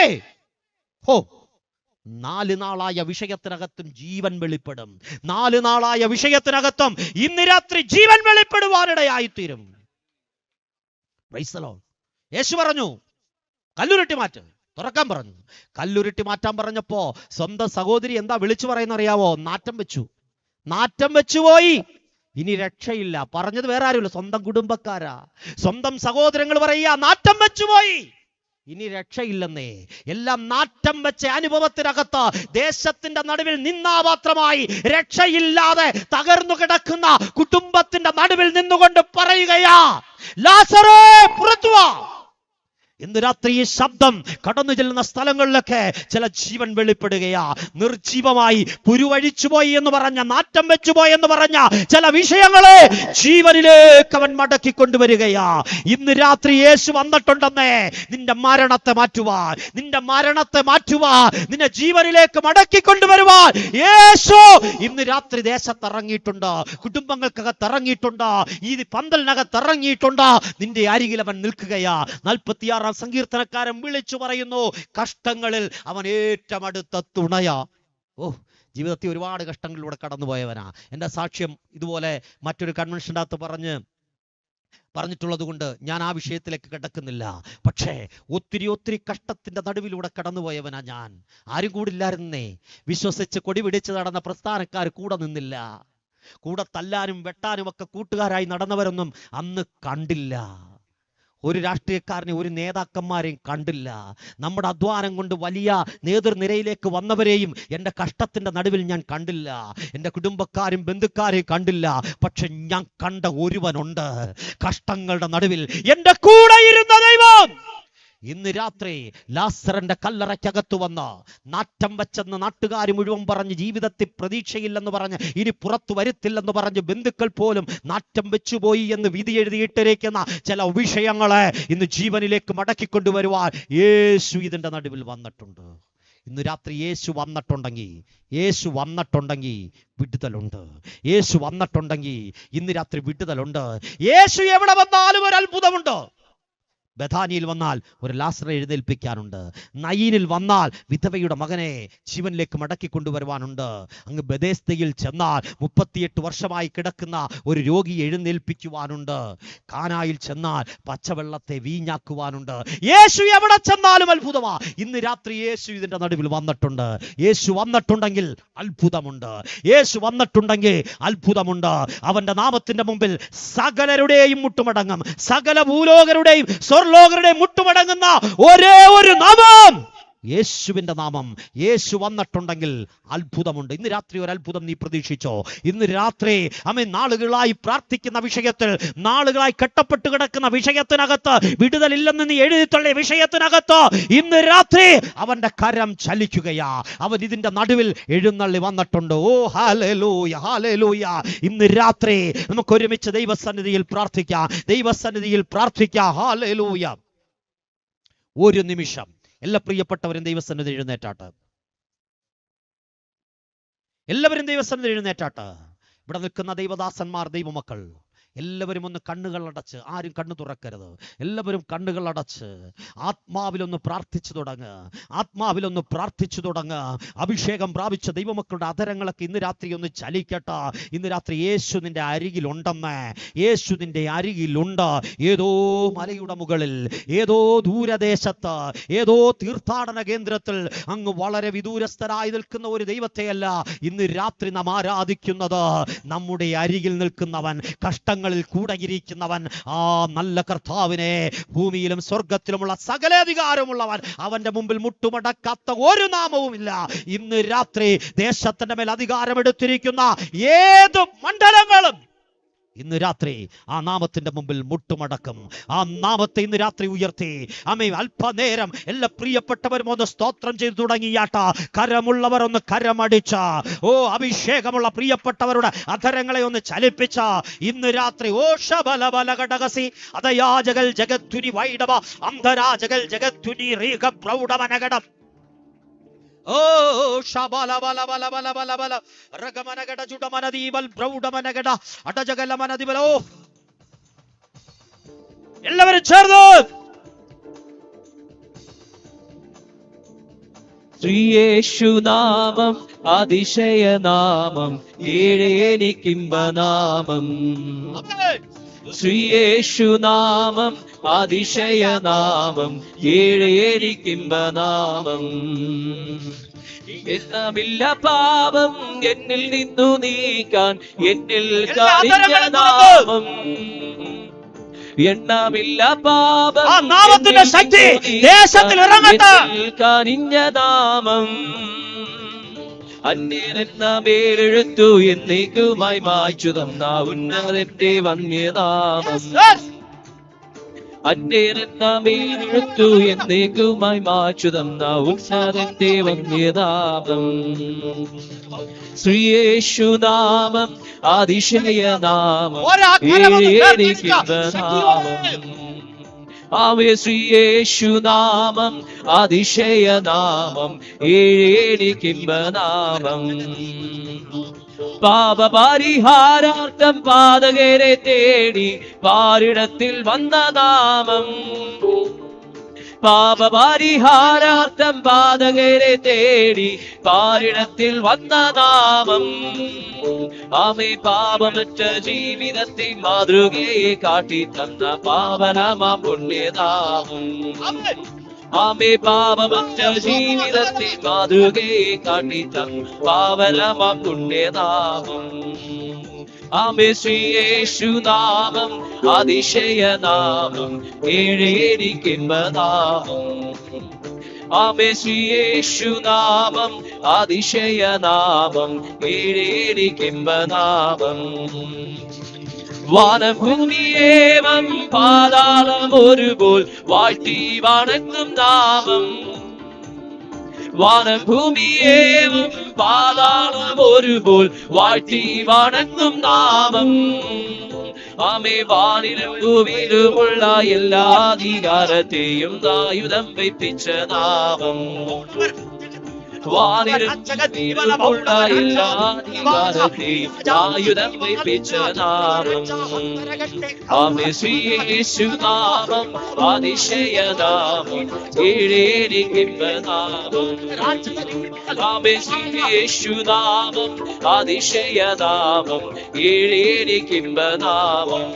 4 നാളായ വിഷയത്തിനകത്തും ജീവൻ വെളിപ്പെടും. 4 നാളായ വിഷയത്തിനകത്തും ഇന്ന് രാത്രി ജീവൻ വെളിപ്പെടുവാനിടയായിത്തീരും. യേശു പറഞ്ഞു കല്ലുരുട്ടി മാറ്റ്, തുറക്കാൻ പറഞ്ഞു. കല്ലുരുട്ടി മാറ്റാൻ പറഞ്ഞപ്പോ സ്വന്തം സഹോദരി എന്താ വിളിച്ചു പറയുന്ന അറിയാവോ? നാറ്റം വെച്ചുപോയി, ഇനി രക്ഷയില്ല. പറഞ്ഞത് വേറെ ആരുമില്ല, സ്വന്തം കുടുംബക്കാരാ, സ്വന്തം സഹോദരങ്ങൾ പറയുക നാറ്റം വെച്ചുപോയി, ഇനി രക്ഷയില്ലെന്നേ. എല്ലാം നാറ്റം വെച്ച അനുഭവത്തിനകത്ത് ദേശത്തിന്റെ നടുവിൽ നിന്നാപാത്രമായി രക്ഷയില്ലാതെ തകർന്നു കിടക്കുന്ന കുടുംബത്തിന്റെ നടുവിൽ നിന്നുകൊണ്ട് പറയുകയാ, ലാസറേ പുറത്തു വാ. ഇന്ന് രാത്രി ഈ ശബ്ദം കടന്നു ചെല്ലുന്ന സ്ഥലങ്ങളിലൊക്കെ ചില ജീവൻ വെളിപ്പെടുകയാ. നിർജീവമായി പുരുവഴിച്ചുപോയി എന്ന് പറഞ്ഞ, നാറ്റം വെച്ചുപോയി എന്ന് പറഞ്ഞ ചില വിഷയങ്ങളെ ജീവനിലേക്ക് അവൻ മടക്കി കൊണ്ടുവരികയാ. ഇന്ന് രാത്രി യേശു വന്നിട്ടുണ്ടെന്നേ. നിന്റെ മരണത്തെ മാറ്റുവാൻ, നിന്നെ ജീവനിലേക്ക് മടക്കി കൊണ്ടുവരുവാൻ യേശു ഇന്ന് രാത്രി ദേശത്ത് ഇറങ്ങിയിട്ടുണ്ട്, കുടുംബങ്ങൾക്കകത്ത് ഇറങ്ങിയിട്ടുണ്ട്, ഈ പന്തലിനകത്ത് ഇറങ്ങിയിട്ടുണ്ട്. നിന്റെ അരികിൽ അവൻ നിൽക്കുകയാ. 46 സങ്കീർത്തനക്കാരൻ വിളിച്ചു പറയുന്നു, കഷ്ടങ്ങളിൽ അവൻ ഏറ്റവും അടുത്ത തുണയാ. ജീവിതത്തിൽ ഒരുപാട് കഷ്ടങ്ങളിലൂടെ കടന്നുപോയവനാ. എൻ്റെ സാക്ഷ്യം ഇതുപോലെ മറ്റൊരു കൺവെൻഷൻ്റെ അകത്ത് പറഞ്ഞിട്ടുള്ളത് കൊണ്ട് ഞാൻ ആ വിഷയത്തിലേക്ക് കിടക്കുന്നില്ല. പക്ഷേ ഒത്തിരി കഷ്ടത്തിന്റെ നടുവിലൂടെ കടന്നുപോയവനാ ഞാൻ. ആരും കൂടില്ലായിരുന്നേ. വിശ്വസിച്ച് കൊടി പിടിച്ച് നടന്ന പ്രസ്ഥാനക്കാർ കൂടെ നിന്നില്ല. കൂടെ തല്ലാനും വെട്ടാനും ഒക്കെ കൂട്ടുകാരായി നടന്നവരൊന്നും അന്ന് കണ്ടില്ല. ഒരു രാഷ്ട്രീയക്കാരനെ, ഒരു നേതാക്കന്മാരെയും കണ്ടില്ല. നമ്മുടെ അധ്വാനം കൊണ്ട് വലിയ നേതൃനിരയിലേക്ക് വന്നവരെയും എൻ്റെ കഷ്ടത്തിൻ്റെ നടുവിൽ ഞാൻ കണ്ടില്ല. എൻ്റെ കുടുംബക്കാരും ബന്ധുക്കാരെയും കണ്ടില്ല. പക്ഷെ ഞാൻ കണ്ട ഒരുവനുണ്ട്, കഷ്ടങ്ങളുടെ നടുവിൽ എൻ്റെ കൂടെ ഇരുന്ന ദൈവം. ഇന്ന് രാത്രി ലാസറിന്റെ കല്ലറയ്ക്കകത്ത് വന്ന് നാറ്റം വെച്ചെന്ന് നാട്ടുകാർ മുഴുവൻ പറഞ്ഞ്, ജീവിതത്തിൽ പ്രതീക്ഷയില്ലെന്ന് പറഞ്ഞ്, ഇനി പുറത്തു വരുത്തില്ലെന്ന് പറഞ്ഞ്, ബന്ധുക്കൾ പോലും നാറ്റം വെച്ചുപോയി എന്ന് വിധി എഴുതിയിട്ടിരിക്കുന്ന ചില വിഷയങ്ങളെ ഇന്ന് ജീവനിലേക്ക് മടക്കിക്കൊണ്ടുവരുവാൻ യേശു ഇതിന്റെ നടുവിൽ വന്നിട്ടുണ്ട്. ഇന്ന് രാത്രി യേശു വന്നിട്ടുണ്ടെങ്കിൽ വിടുതലുണ്ട്. യേശു വന്നിട്ടുണ്ടെങ്കിൽ ഇന്ന് രാത്രി വിടുതലുണ്ട്. യേശു എവിടെ വന്നാലും ഒരു അത്ഭുതമുണ്ട്. ബഥാനിയിൽ വന്നാൽ ഒരു ലാസറെ എഴുന്നേൽപ്പിക്കാനുണ്ട്. നയീനിൽ വന്നാൽ വിധവയുടെ മകനെ ജീവനിലേക്ക് മടക്കി കൊണ്ടുവരുവാനുണ്ട്. അങ്ങ് ബെഥേസ്തയിൽ ചെന്നാൽ 38 വർഷമായി കിടക്കുന്ന ഒരു രോഗിയെ എഴുന്നേൽപ്പിക്കുവാനുണ്ട്. കാനായിൽ ചെന്നാൽ പച്ചവെള്ളത്തെ വീഞ്ഞാക്കുവാനുണ്ട്. യേശു എവിടെ ചെന്നാലും അത്ഭുതമാ. ഇന്ന് രാത്രി യേശു ഇതിന്റെ നടുവിൽ വന്നിട്ടുണ്ട്. യേശു വന്നിട്ടുണ്ടെങ്കിൽ അത്ഭുതമുണ്ട്. അവന്റെ നാമത്തിന്റെ മുമ്പിൽ സകലരുടെയും മുട്ടുമടങ്ങും. സകല ഭൂലോകരുടെയും ലോകരുടെ മുട്ടുമടങ്ങുന്ന ഒരേ ഒരു നാമം യേശുവിന്റെ നാമം. യേശു വന്നിട്ടുണ്ടെങ്കിൽ അത്ഭുതമുണ്ട്. ഇന്ന് രാത്രി ഒരു അത്ഭുതം നീ പ്രതീക്ഷിച്ചോ? ഇന്ന് രാത്രി നാളുകളായി പ്രാർത്ഥിക്കുന്ന വിഷയത്തിൽ, നാളുകളായി കെട്ടപ്പെട്ട് കിടക്കുന്ന വിഷയത്തിനകത്ത്, വിടുതലില്ലെന്ന് നീ എഴുതിത്തുള്ള വിഷയത്തിനകത്ത് ഇന്ന് രാത്രി അവന്റെ കരം ചലിക്കുകയാ. അവൻ ഇതിന്റെ നടുവിൽ എഴുന്നള്ളി വന്നിട്ടുണ്ട്. ഓ ഹല്ലേലൂയ, ഹല്ലേലൂയ. ഇന്ന് രാത്രി നമുക്ക് ഒരുമിച്ച് ദൈവസന്നിധിയിൽ പ്രാർത്ഥിക്കാം. ഹല്ലേലൂയ. ഒരു നിമിഷം എല്ലാ പ്രിയപ്പെട്ടവരും ദൈവസന്നിധി എഴുന്നേറ്റാട്ട്. എല്ലാവരും ദൈവസന്നിധി എഴുന്നേറ്റാട്ട്. ഇവിടെ നിൽക്കുന്ന ദൈവദാസന്മാർ, ദൈവമക്കൾ, എല്ലാവരും ഒന്ന് കണ്ണുകൾ അടച്ച്, ആരും കണ്ണു തുറക്കരുത്, എല്ലാവരും കണ്ണുകൾ അടച്ച് ആത്മാവിലൊന്ന് പ്രാർത്ഥിച്ചു തുടങ്ങുക, ആത്മാവിലൊന്ന് പ്രാർത്ഥിച്ചു തുടങ്ങുക. അഭിഷേകം പ്രാപിച്ച ദൈവമക്കളുടെ അധരങ്ങളൊക്കെ ഇന്ന് രാത്രി ഒന്ന് ചലിക്കട്ടെ. ഇന്ന് രാത്രി യേശു നിന്റെ അരികിലുണ്ടെന്ന്, യേശു നിന്റെ അരികിലുണ്ട്. ഏതോ മലയുടെ മുകളിൽ, ഏതോ ദൂരദേശത്ത്, ഏതോ തീർത്ഥാടന കേന്ദ്രത്തിൽ അങ്ങ് വളരെ വിദൂരസ്ഥരായി നിൽക്കുന്ന ഒരു ദൈവത്തെയല്ല ഇന്ന് രാത്രി നാം ആരാധിക്കുന്നത്. നമ്മുടെ അരികിൽ നിൽക്കുന്നവൻ, കഷ്ടങ്ങളിൽ കൂടെ ഇരിക്കുന്നവൻ, ആ നല്ല കർത്താവിനെ, ഭൂമിയിലും സ്വർഗത്തിലുമുള്ള സകലാധികാരമുള്ളവൻ, അവന്റെ മുമ്പിൽ മുട്ടുമടക്കാത്ത ഒരു നാമവുമില്ല. ഇന്ന് രാത്രി ദേശത്തിന്റെ മേൽ അധികാരമെടുത്തിരിക്കുന്ന ഏത് മണ്ഡലങ്ങളും ഇന്ന് രാത്രി ആ നാമത്തിന്റെ മുമ്പിൽ മുട്ടുമടക്കും. ആ നാമത്തെ ഇന്ന് രാത്രി ഉയർത്തി അമ്മേ അല്പനേരം എല്ലാ പ്രിയപ്പെട്ടവരും ഒന്ന് സ്തോത്രം ചെയ്തു തുടങ്ങിയാട്ട. കരമുള്ളവർ ഒന്ന് കരമടിച്ച, ഓ അഭിഷേകമുള്ള പ്രിയപ്പെട്ടവരുടെ അധരങ്ങളെ ഒന്ന് ചലിപ്പിച്ച ഇന്ന് രാത്രി. ഓ ശബലബലഘടകസി അതയാജകൽ ജഗത്തുനി വൈഡവ അന്ധരാജകൽ ജഗത്തുനി റീക പ്രൗഢമനഘടം. ഓ ശബലബലബലബലബല രഗമനഘട ജുഡമനദീവൽ പ്രൗഢമനഘട അടജഗലമനദിവൽ. ഓ എല്ലാവരും ചേർന്ന് ശ്രീയേശുനാമം അതിശയനാമം ഏഴേനിക്കിമ്പനാമം. ശ്രീയേശുനാമം അതിശയനാമം ഏഴേനിക്കിമ്പനാമം. എണ്ണമില്ല പാപം എന്നിൽ നിന്നു നീക്കാൻ എന്നിൽ കാണിച്ച നാമം. എണ്ണമില്ല പാപം ആ നാമത്തിന്റെ ശക്തി ദേശത്തിൽ ഇറങ്ങട്ടെ. കാണിഞ്ഞ നാമം. അന്യരെന്ന പേരെഴുത്തു എന്നേക്കുമായി മായ്ച്ചു തന്ന ഉന്നതന്റെ വന്യനാമം. അന്യരെന്ന പേരെഴുത്തു എന്നേക്കുമായി മായ്ച്ചു തന്ന ഉന്നതന്റെ വന്യനാമം. ശ്രീയേശുനാമം അതിശയനാമം ഏഴേനിക്കിമ്പനാമം. ആവേ ശ്രീയേശുനാമം അതിശയനാമം ഏഴേനിക്കിമ്പനാമം. പാപപരിഹാരാർത്ഥം പാതകരെ തേടി പാരിടത്തിൽ വന്ന നാമം. പാപപരിഹാരാർത്ഥം പാതകരെ തേടി പാരിടത്തിൽ വന്ന നാമം. ആമേ പാപമറ്റ ജീവിതത്തെ മാതൃകയെ കാട്ടി തന്ന പാവനമാം പുണ്യനാമം. ആമേ പാപമറ്റ ജീവിതത്തെ മാതൃകയെ കാട്ടി തന്ന പാവനമാം പുണ്യനാമം. ആമേ ശ്രീയേശുനാമം അതിശയനാമം ഏഴേനിക്കിമ്പനാമം. ആമേ ശ്രീയേശുനാമം അതിശയനാമം ഏഴേനിക്കിമ്പനാമം. വാനഭൂമിയേവം പാതാളം ഒരുപോൽ വാഴ്ത്തി വണങ്ങും നാമം. വാനഭൂമിയേവം പാതാളം ഒരുപോൽ വാഴ്ത്തി വണങ്ങും നാമം. ആമേ വാനിലും ഭൂമിയിലുമുള്ള എല്ലാ അധികാരത്തെയും ആയുധം വയ്പ്പിച്ച നാമം. വാനിലും ഭൂമിയിലുമുള്ള എല്ലാ അധികാരത്തെയും ആയുധം വയ്പ്പിച്ച നാമം. ആമേ ശ്രീയേശുനാമം അതിശയനാമം ഏഴേനിക്കിമ്പനാമം. ആമേ ശ്രീയേശുനാമം അതിശയനാമം ഏഴേനിക്കിമ്പനാമം.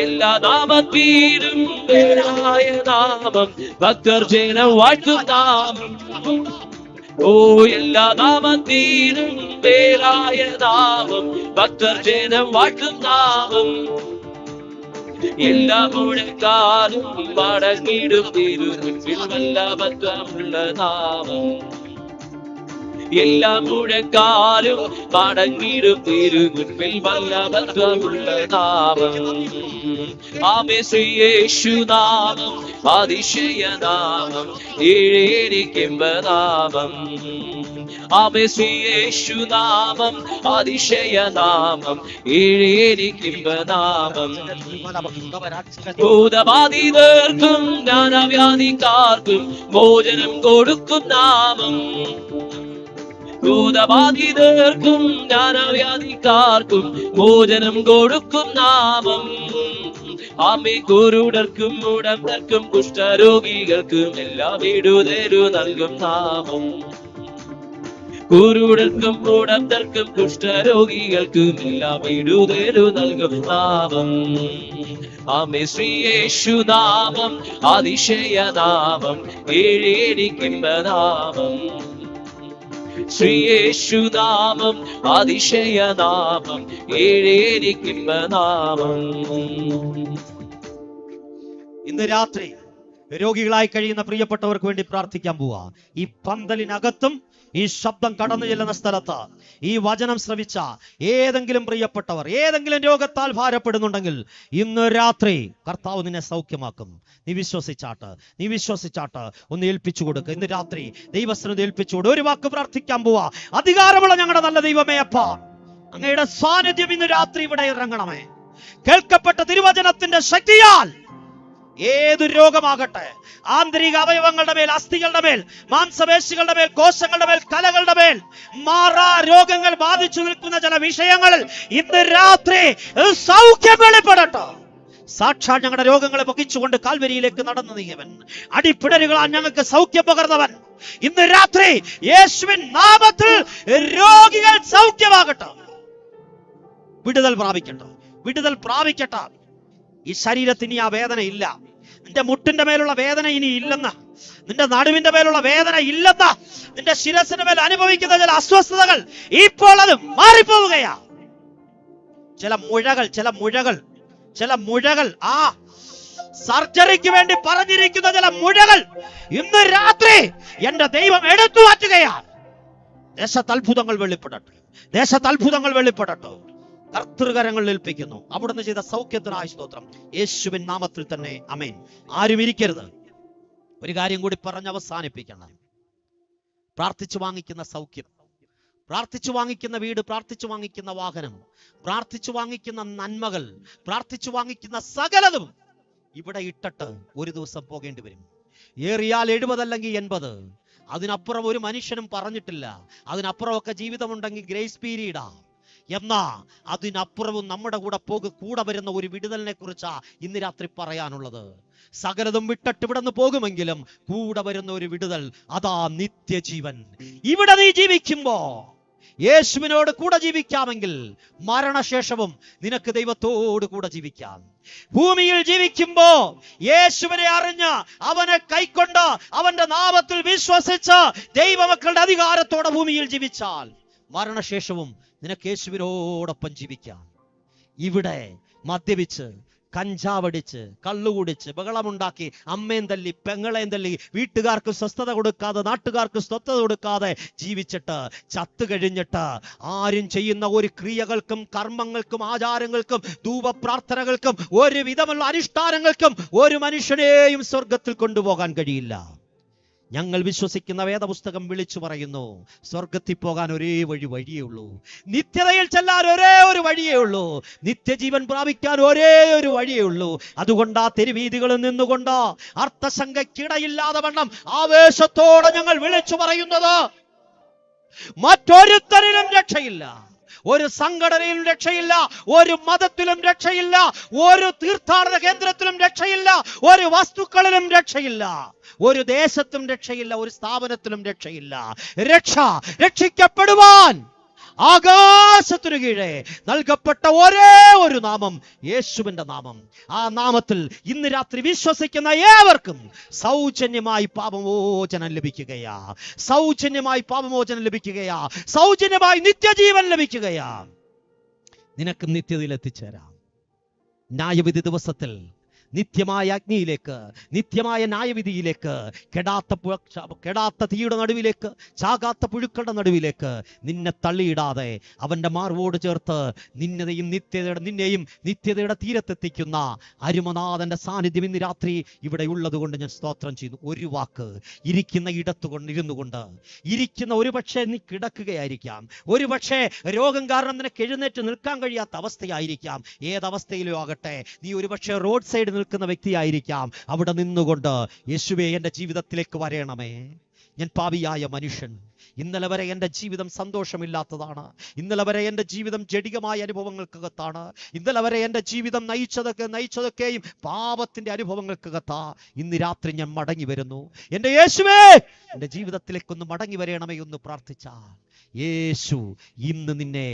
എല്ലാ നാമത്തിലും പേരായ നാമം ഭക്തർ ജനം വാഴ്ത്തും നാമം. ഓ എല്ലാ നാമത്തിലും പേരായ നാമം ഭക്തർ ജനം വാഴ്ത്തും നാമം. എല്ലാ മുഴക്കാലും മടങ്ങിടും തിരുമുൻപിൽ വല്ലഭത്വമുള്ള നാമം. എല്ലാ മുഴക്കാലും മടങ്ങിടും തിരുമുൻപിൽ വല്ലഭത്വമുള്ള നാമം. ആമേ ശ്രീയേശുനാമം അതിശയനാമം ഏഴേനിക്കിമ്പനാമം. ആമേ ശ്രീയേശുനാമം അതിശയനാമം ഏഴേനിക്കിമ്പനാമം. ഭൂതബാധിതർക്കും ജ്ഞാനവ്യാധിക്കാർക്കും മോചനം കൊടുക്കും നാമം. ഭൂതബാധിതർക്കും ജ്ഞാനവ്യാധിക്കാർക്കും മോചനം കൊടുക്കും നാമം. ആമേ കുരുടർക്കും മുടന്തർക്കും കുഷ്ഠരോഗികൾക്കും എല്ലാ വിടുതലു നൽകും നാമം. കുരുടർക്കും മുടന്തർക്കും കുഷ്ഠരോഗികൾക്കും എല്ലാ വിടുതലു നൽകും നാമം. ആമേ ശ്രീ യേശുനാമം അതിശയനാമം ഏഴേനിക്കിമ്പനാമം. ശ്രീ യേശുനാമം അതിശയനാമം ഏഴേനിക്കിമ്പനാമം. ഇന്ന് രാത്രി രോഗികളായി കഴിയുന്ന പ്രിയപ്പെട്ടവർക്ക് വേണ്ടി പ്രാർത്ഥിക്കാൻ പോവാ. ഈ പന്തലിനകത്തും ഈ ശബ്ദം കടന്നു ചെല്ലുന്ന സ്ഥലത്ത് ഈ വചനം ശ്രവിച്ച ഏതെങ്കിലും പ്രിയപ്പെട്ടവർ ഏതെങ്കിലും രോഗത്താൽ ഭാരപ്പെടുന്നുണ്ടെങ്കിൽ ഇന്ന് രാത്രി കർത്താവ് നിന്നെ സൗഖ്യമാക്കും. നീ വിശ്വസിച്ചാട്ട് ഒന്ന് ഏൽപ്പിച്ചു കൊടുക്കുക. ഇന്ന് രാത്രി ദൈവസ്ഥനത് ഏൽപ്പിച്ചു കൊടുക്കുക. ഒരു വാക്ക് പ്രാർത്ഥിക്കാൻ പോവാ. അധികാരമുള്ള ഞങ്ങളുടെ നല്ല ദൈവമേ, അപ്പ അങ്ങയുടെ സാന്നിധ്യം ഇന്ന് രാത്രി ഇവിടെ ഇറങ്ങണമേ. കേൾക്കപ്പെട്ട തിരുവചനത്തിന്റെ ശക്തിയാൽ ഏത് രോഗമാകട്ടെ, ആന്തരിക അവയവങ്ങളുടെ മേൽ, അസ്ഥികളുടെ മേൽ, മാംസപേശികളുടെ മേൽ, കോശങ്ങളുടെ മേൽ, കലകളുടെ മേൽ മാറാ രോഗങ്ങൾ ബാധിച്ചു നിൽക്കുന്ന ചില വിഷയങ്ങളിൽ ഇന്ന് രാത്രി സൗഖ്യം വെളിപ്പെടട്ടെ. സാക്ഷാൽ ഞങ്ങളുടെ രോഗങ്ങളെ പൊക്കിച്ചുകൊണ്ട് കാൽവരിയിലേക്ക് നടന്നു നീങ്ങിയവൻ, അടിപ്പിടലുകളാൽ ഞങ്ങൾക്ക് സൗഖ്യം പകർന്നവൻ, ഇന്ന് രാത്രി യേശുവിൻ നാമത്തിൽ രോഗികൾ സൗഖ്യമാകട്ടെ. വിടുതൽ പ്രാപിക്കട്ടെ. ഈ ശരീരത്തിന് ആ വേദന ഇല്ല. നിന്റെ മുട്ടിന്റെ മേലുള്ള വേദന ഇനി ഇല്ലെന്ന്, നിന്റെ നടുവിന്റെ മേലുള്ള വേദന ഇല്ലെന്ന്, നിന്റെ ശിരസിന്റെ മേൽ അനുഭവിക്കുന്ന ചില അസ്വസ്ഥതകൾ ഇപ്പോൾ അത് മാറിപ്പോവുകയാ. ചില മുഴകൾ ആ സർജറിക്ക് വേണ്ടി പറഞ്ഞിരിക്കുന്ന ചില മുഴകൾ ഇന്ന് രാത്രി എന്റെ ദൈവം എടുത്തു മാറ്റുകയാണ്. ദേശത്ത് അത്ഭുതങ്ങൾ വെളിപ്പെടട്ടെ. കർത്തൃകരങ്ങളിൽ ഏൽപ്പിക്കുന്നു. അവിടുന്ന് ചെയ്ത സൗഖ്യത്തിനായി സ്തോത്രം. യേശുവിൻ നാമത്തിൽ തന്നെ ആമേൻ. ആരും ഇരിക്കരുത്. ഒരു കാര്യം കൂടി പറഞ്ഞ് അവസാനിപ്പിക്കണം. പ്രാർത്ഥിച്ചു വാങ്ങിക്കുന്ന സൗഖ്യം, പ്രാർത്ഥിച്ചു വാങ്ങിക്കുന്ന വീട്, പ്രാർത്ഥിച്ചു വാങ്ങിക്കുന്ന വാഹനം, പ്രാർത്ഥിച്ചു വാങ്ങിക്കുന്ന നന്മകൾ, പ്രാർത്ഥിച്ചു വാങ്ങിക്കുന്ന സകലതും ഇവിടെ ഇട്ടിട്ട് ഒരു ദിവസം പോകേണ്ടി വരും. ഏറിയാൽ 70 അല്ലെങ്കിൽ 80. അതിനപ്പുറം ഒരു മനുഷ്യനും പറഞ്ഞിട്ടില്ല. അതിനപ്പുറമൊക്കെ ജീവിതമുണ്ടെങ്കിൽ ഗ്രേസ് പീരീഡാ. എന്നാ അതിനപ്പുറവും നമ്മുടെ കൂടെ വരുന്ന ഒരു വിടുതലിനെ കുറിച്ചാ ഇന്ന് രാത്രി പറയാനുള്ളത്. സകലതും വിട്ടിട്ട് ഇവിടെ നിന്ന് പോകുമെങ്കിലും കൂടെ വരുന്ന ഒരു വിടുതൽ, അതാ നിത്യജീവൻ. ഇവിടെ നീ ജീവിക്കുമ്പോ യേശുവിനോട് കൂടെ ജീവിക്കാമെങ്കിൽ മരണശേഷവും നിനക്ക് ദൈവത്തോട് കൂടെ ജീവിക്കാം. ഭൂമിയിൽ ജീവിക്കുമ്പോ യേശുവിനെ അറിഞ്ഞ് അവനെ കൈക്കൊണ്ട് അവന്റെ നാമത്തിൽ വിശ്വസിച്ച് ദൈവമക്കളുടെ അധികാരത്തോടെ ഭൂമിയിൽ ജീവിച്ചാൽ മരണശേഷവും നിനക്ക് യേശുവിനോടൊപ്പം ജീവിക്കാം. ഇവിടെ മദ്യപിച്ച്, കഞ്ചാവടിച്ച്, കള്ളുകുടിച്ച്, ബഹളമുണ്ടാക്കി, അമ്മയും തല്ലി, പെങ്ങളെയും തല്ലി, വീട്ടുകാർക്ക് സ്വസ്ഥത കൊടുക്കാതെ, നാട്ടുകാർക്ക് സ്വസ്ഥത കൊടുക്കാതെ ജീവിച്ചിട്ട് ചത്തു കഴിഞ്ഞിട്ട് ആരും ചെയ്യുന്ന ഒരു ക്രിയകൾക്കും കർമ്മങ്ങൾക്കും ആചാരങ്ങൾക്കും ധൂപപ്രാർത്ഥനകൾക്കും ഒരു വിധമുള്ള അനുഷ്ഠാനങ്ങൾക്കും ഒരു മനുഷ്യനെയും സ്വർഗത്തിൽ കൊണ്ടുപോകാൻ കഴിയില്ല. ഞങ്ങൾ വിശ്വസിക്കുന്ന വേദപുസ്തകം വിളിച്ചു പറയുന്നു, സ്വർഗത്തിൽ പോകാൻ ഒരേ വഴിയേ ഉള്ളൂ. നിത്യതയിൽ ചെല്ലാൻ ഒരേ ഒരു വഴിയേ ഉള്ളൂ. നിത്യജീവൻ പ്രാപിക്കാൻ ഒരേ ഒരു വഴിയേ ഉള്ളൂ. അതുകൊണ്ട് ആ തെരുവീതികളിൽ നിന്നുകൊണ്ട് അർത്ഥശങ്കയ്ക്കിടയില്ലാതെ വണ്ണം ആവേശത്തോടെ ഞങ്ങൾ വിളിച്ചു പറയുന്നത്, മറ്റൊരുത്തരിലും രക്ഷയില്ല, ഒരു സംഘടനയിലും രക്ഷയില്ല, ഒരു മതത്തിലും രക്ഷയില്ല, ഒരു തീർത്ഥാടന കേന്ദ്രത്തിലും രക്ഷയില്ല, ഒരു വസ്തുക്കളിലും രക്ഷയില്ല, ഒരു ദേശത്തും രക്ഷയില്ല, ഒരു സ്ഥാപനത്തിലും രക്ഷയില്ല. രക്ഷിക്കപ്പെടുവാൻ ആകാശത്തിനു കീഴെ നൽകപ്പെട്ട ഒരേ ഒരു നാമം, യേശുവിന്റെ നാമം. ആ നാമത്തിൽ ഇന്ന് രാത്രി വിശ്വസിക്കുന്ന ഏവർക്കും സൗജന്യമായി പാപമോചനം ലഭിക്കുകയാ, സൗജന്യമായി നിത്യജീവൻ ലഭിക്കുകയാ. നിനക്കും നിത്യതയിൽ എത്തിച്ചേരാം. ന്യായവിധി ദിവസത്തിൽ നിത്യമായ അഗ്നിയിലേക്ക്, നിത്യമായ ന്യായവിധിയിലേക്ക്, കെടാത്ത തീയുടെ നടുവിലേക്ക്, ചാകാത്ത പുഴുക്കളുടെ നടുവിലേക്ക് നിന്നെ തള്ളിയിടാതെ അവന്റെ മാർവോട് ചേർത്ത് നിന്നെയും നിത്യതയുടെ തീരത്തെത്തിക്കുന്ന അരുമനാഥന്റെ സാന്നിധ്യം ഇന്ന് രാത്രി ഇവിടെ ഉള്ളത് കൊണ്ട് ഞാൻ സ്തോത്രം ചെയ്യുന്നു. ഒരു വാക്ക്, ഇരിക്കുന്ന ഇരുന്നു കൊണ്ട് ഒരു പക്ഷേ നീ കിടക്കുകയായിരിക്കാം, ഒരു പക്ഷേ രോഗം കാരണം നിനക്ക് എഴുന്നേറ്റ് നിൽക്കാൻ കഴിയാത്ത അവസ്ഥയായിരിക്കാം. ഏതവസ്ഥയിലും ആകട്ടെ, നീ ഒരു പക്ഷേ റോഡ് സൈഡ് നിൽക്കുന്ന വ്യക്തിയായിരിക്കാം. അവിടെ നിന്നുകൊണ്ട് യേശുവേ, എൻ്റെ ജീവിതത്തിലേക്ക് വരണമേ, ഞാൻ പാപിയായ മനുഷ്യൻ, ഇന്നലെ വരെ എൻ്റെ ജീവിതം സന്തോഷമില്ലാത്തതാണ്. ഇന്നലെ വരെ എൻ്റെ ജീവിതം ജഡികമായ അനുഭവങ്ങൾക്കകത്താണ്. ഇന്നലെ വരെ എൻ്റെ ജീവിതം നയിച്ചതൊക്കെയും പാപത്തിന്റെ അനുഭവങ്ങൾക്കകത്താ. ഇന്ന് രാത്രി ഞാൻ മടങ്ങി വരുന്നു. എൻ്റെ യേശുവേ, എൻ്റെ ജീവിതത്തിലേക്കൊന്ന് മടങ്ങി വരണമേ എന്ന് പ്രാർത്ഥിച്ചാൽ യേശു ഇന്ന് നിന്നെ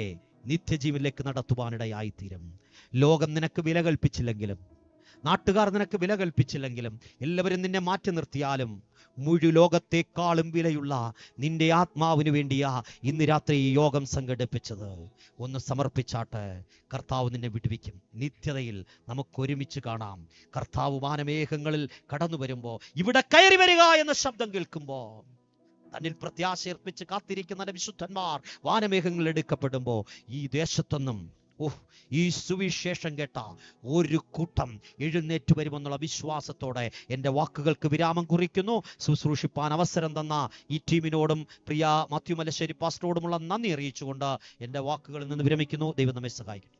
നിത്യജീവനിലേക്ക് നടത്തുവാനിടയായിത്തീരും. ലോകം നിനക്ക് വില കൽപ്പിച്ചില്ലെങ്കിലും, നാട്ടുകാർ നിനക്ക് വില കൽപ്പിച്ചില്ലെങ്കിലും, എല്ലാവരും നിന്നെ മാറ്റി നിർത്തിയാലും, മുഴു ലോകത്തെക്കാളും വിലയുള്ള നിന്റെ ആത്മാവിന് വേണ്ടിയാ ഇന്ന് രാത്രി ഈ യോഗം സംഘടിപ്പിച്ചത്. ഒന്ന് സമർപ്പിച്ചാട്ടെ, കർത്താവ് നിന്നെ വിടുവിക്കും. നിത്യതയിൽ നമുക്ക് ഒരുമിച്ച് കാണാം. കർത്താവ് വാനമേഘങ്ങളിൽ കടന്നു വരുമ്പോ, ഇവിടെ കയറി വരിക എന്ന ശബ്ദം കേൾക്കുമ്പോ, തന്നിൽ പ്രത്യാശയർപ്പിച്ച് കാത്തിരിക്കുന്ന വിശുദ്ധന്മാർ വാനമേഘങ്ങൾ എടുക്കപ്പെടുമ്പോ ഈ ദേശത്തൊന്നും ഈ സുവിശേഷം കേട്ട ഒരു കൂട്ടം എഴുന്നേറ്റ് വരുമെന്നുള്ള വിശ്വാസത്തോടെ എൻ്റെ വാക്കുകൾക്ക് വിരാമം കുറിക്കുന്നു. ശുശ്രൂഷിപ്പാൻ അവസരം തന്ന ഈ ടീമിനോടും പ്രിയ മാത്യു മലശ്ശേരി പാസ്റ്ററോടുമുള്ള നന്ദി അറിയിച്ചുകൊണ്ട് എൻ്റെ വാക്കുകളിൽ നിന്ന് വിരമിക്കുന്നു. ദൈവം നമ്മെ സഹായിക്കട്ടെ.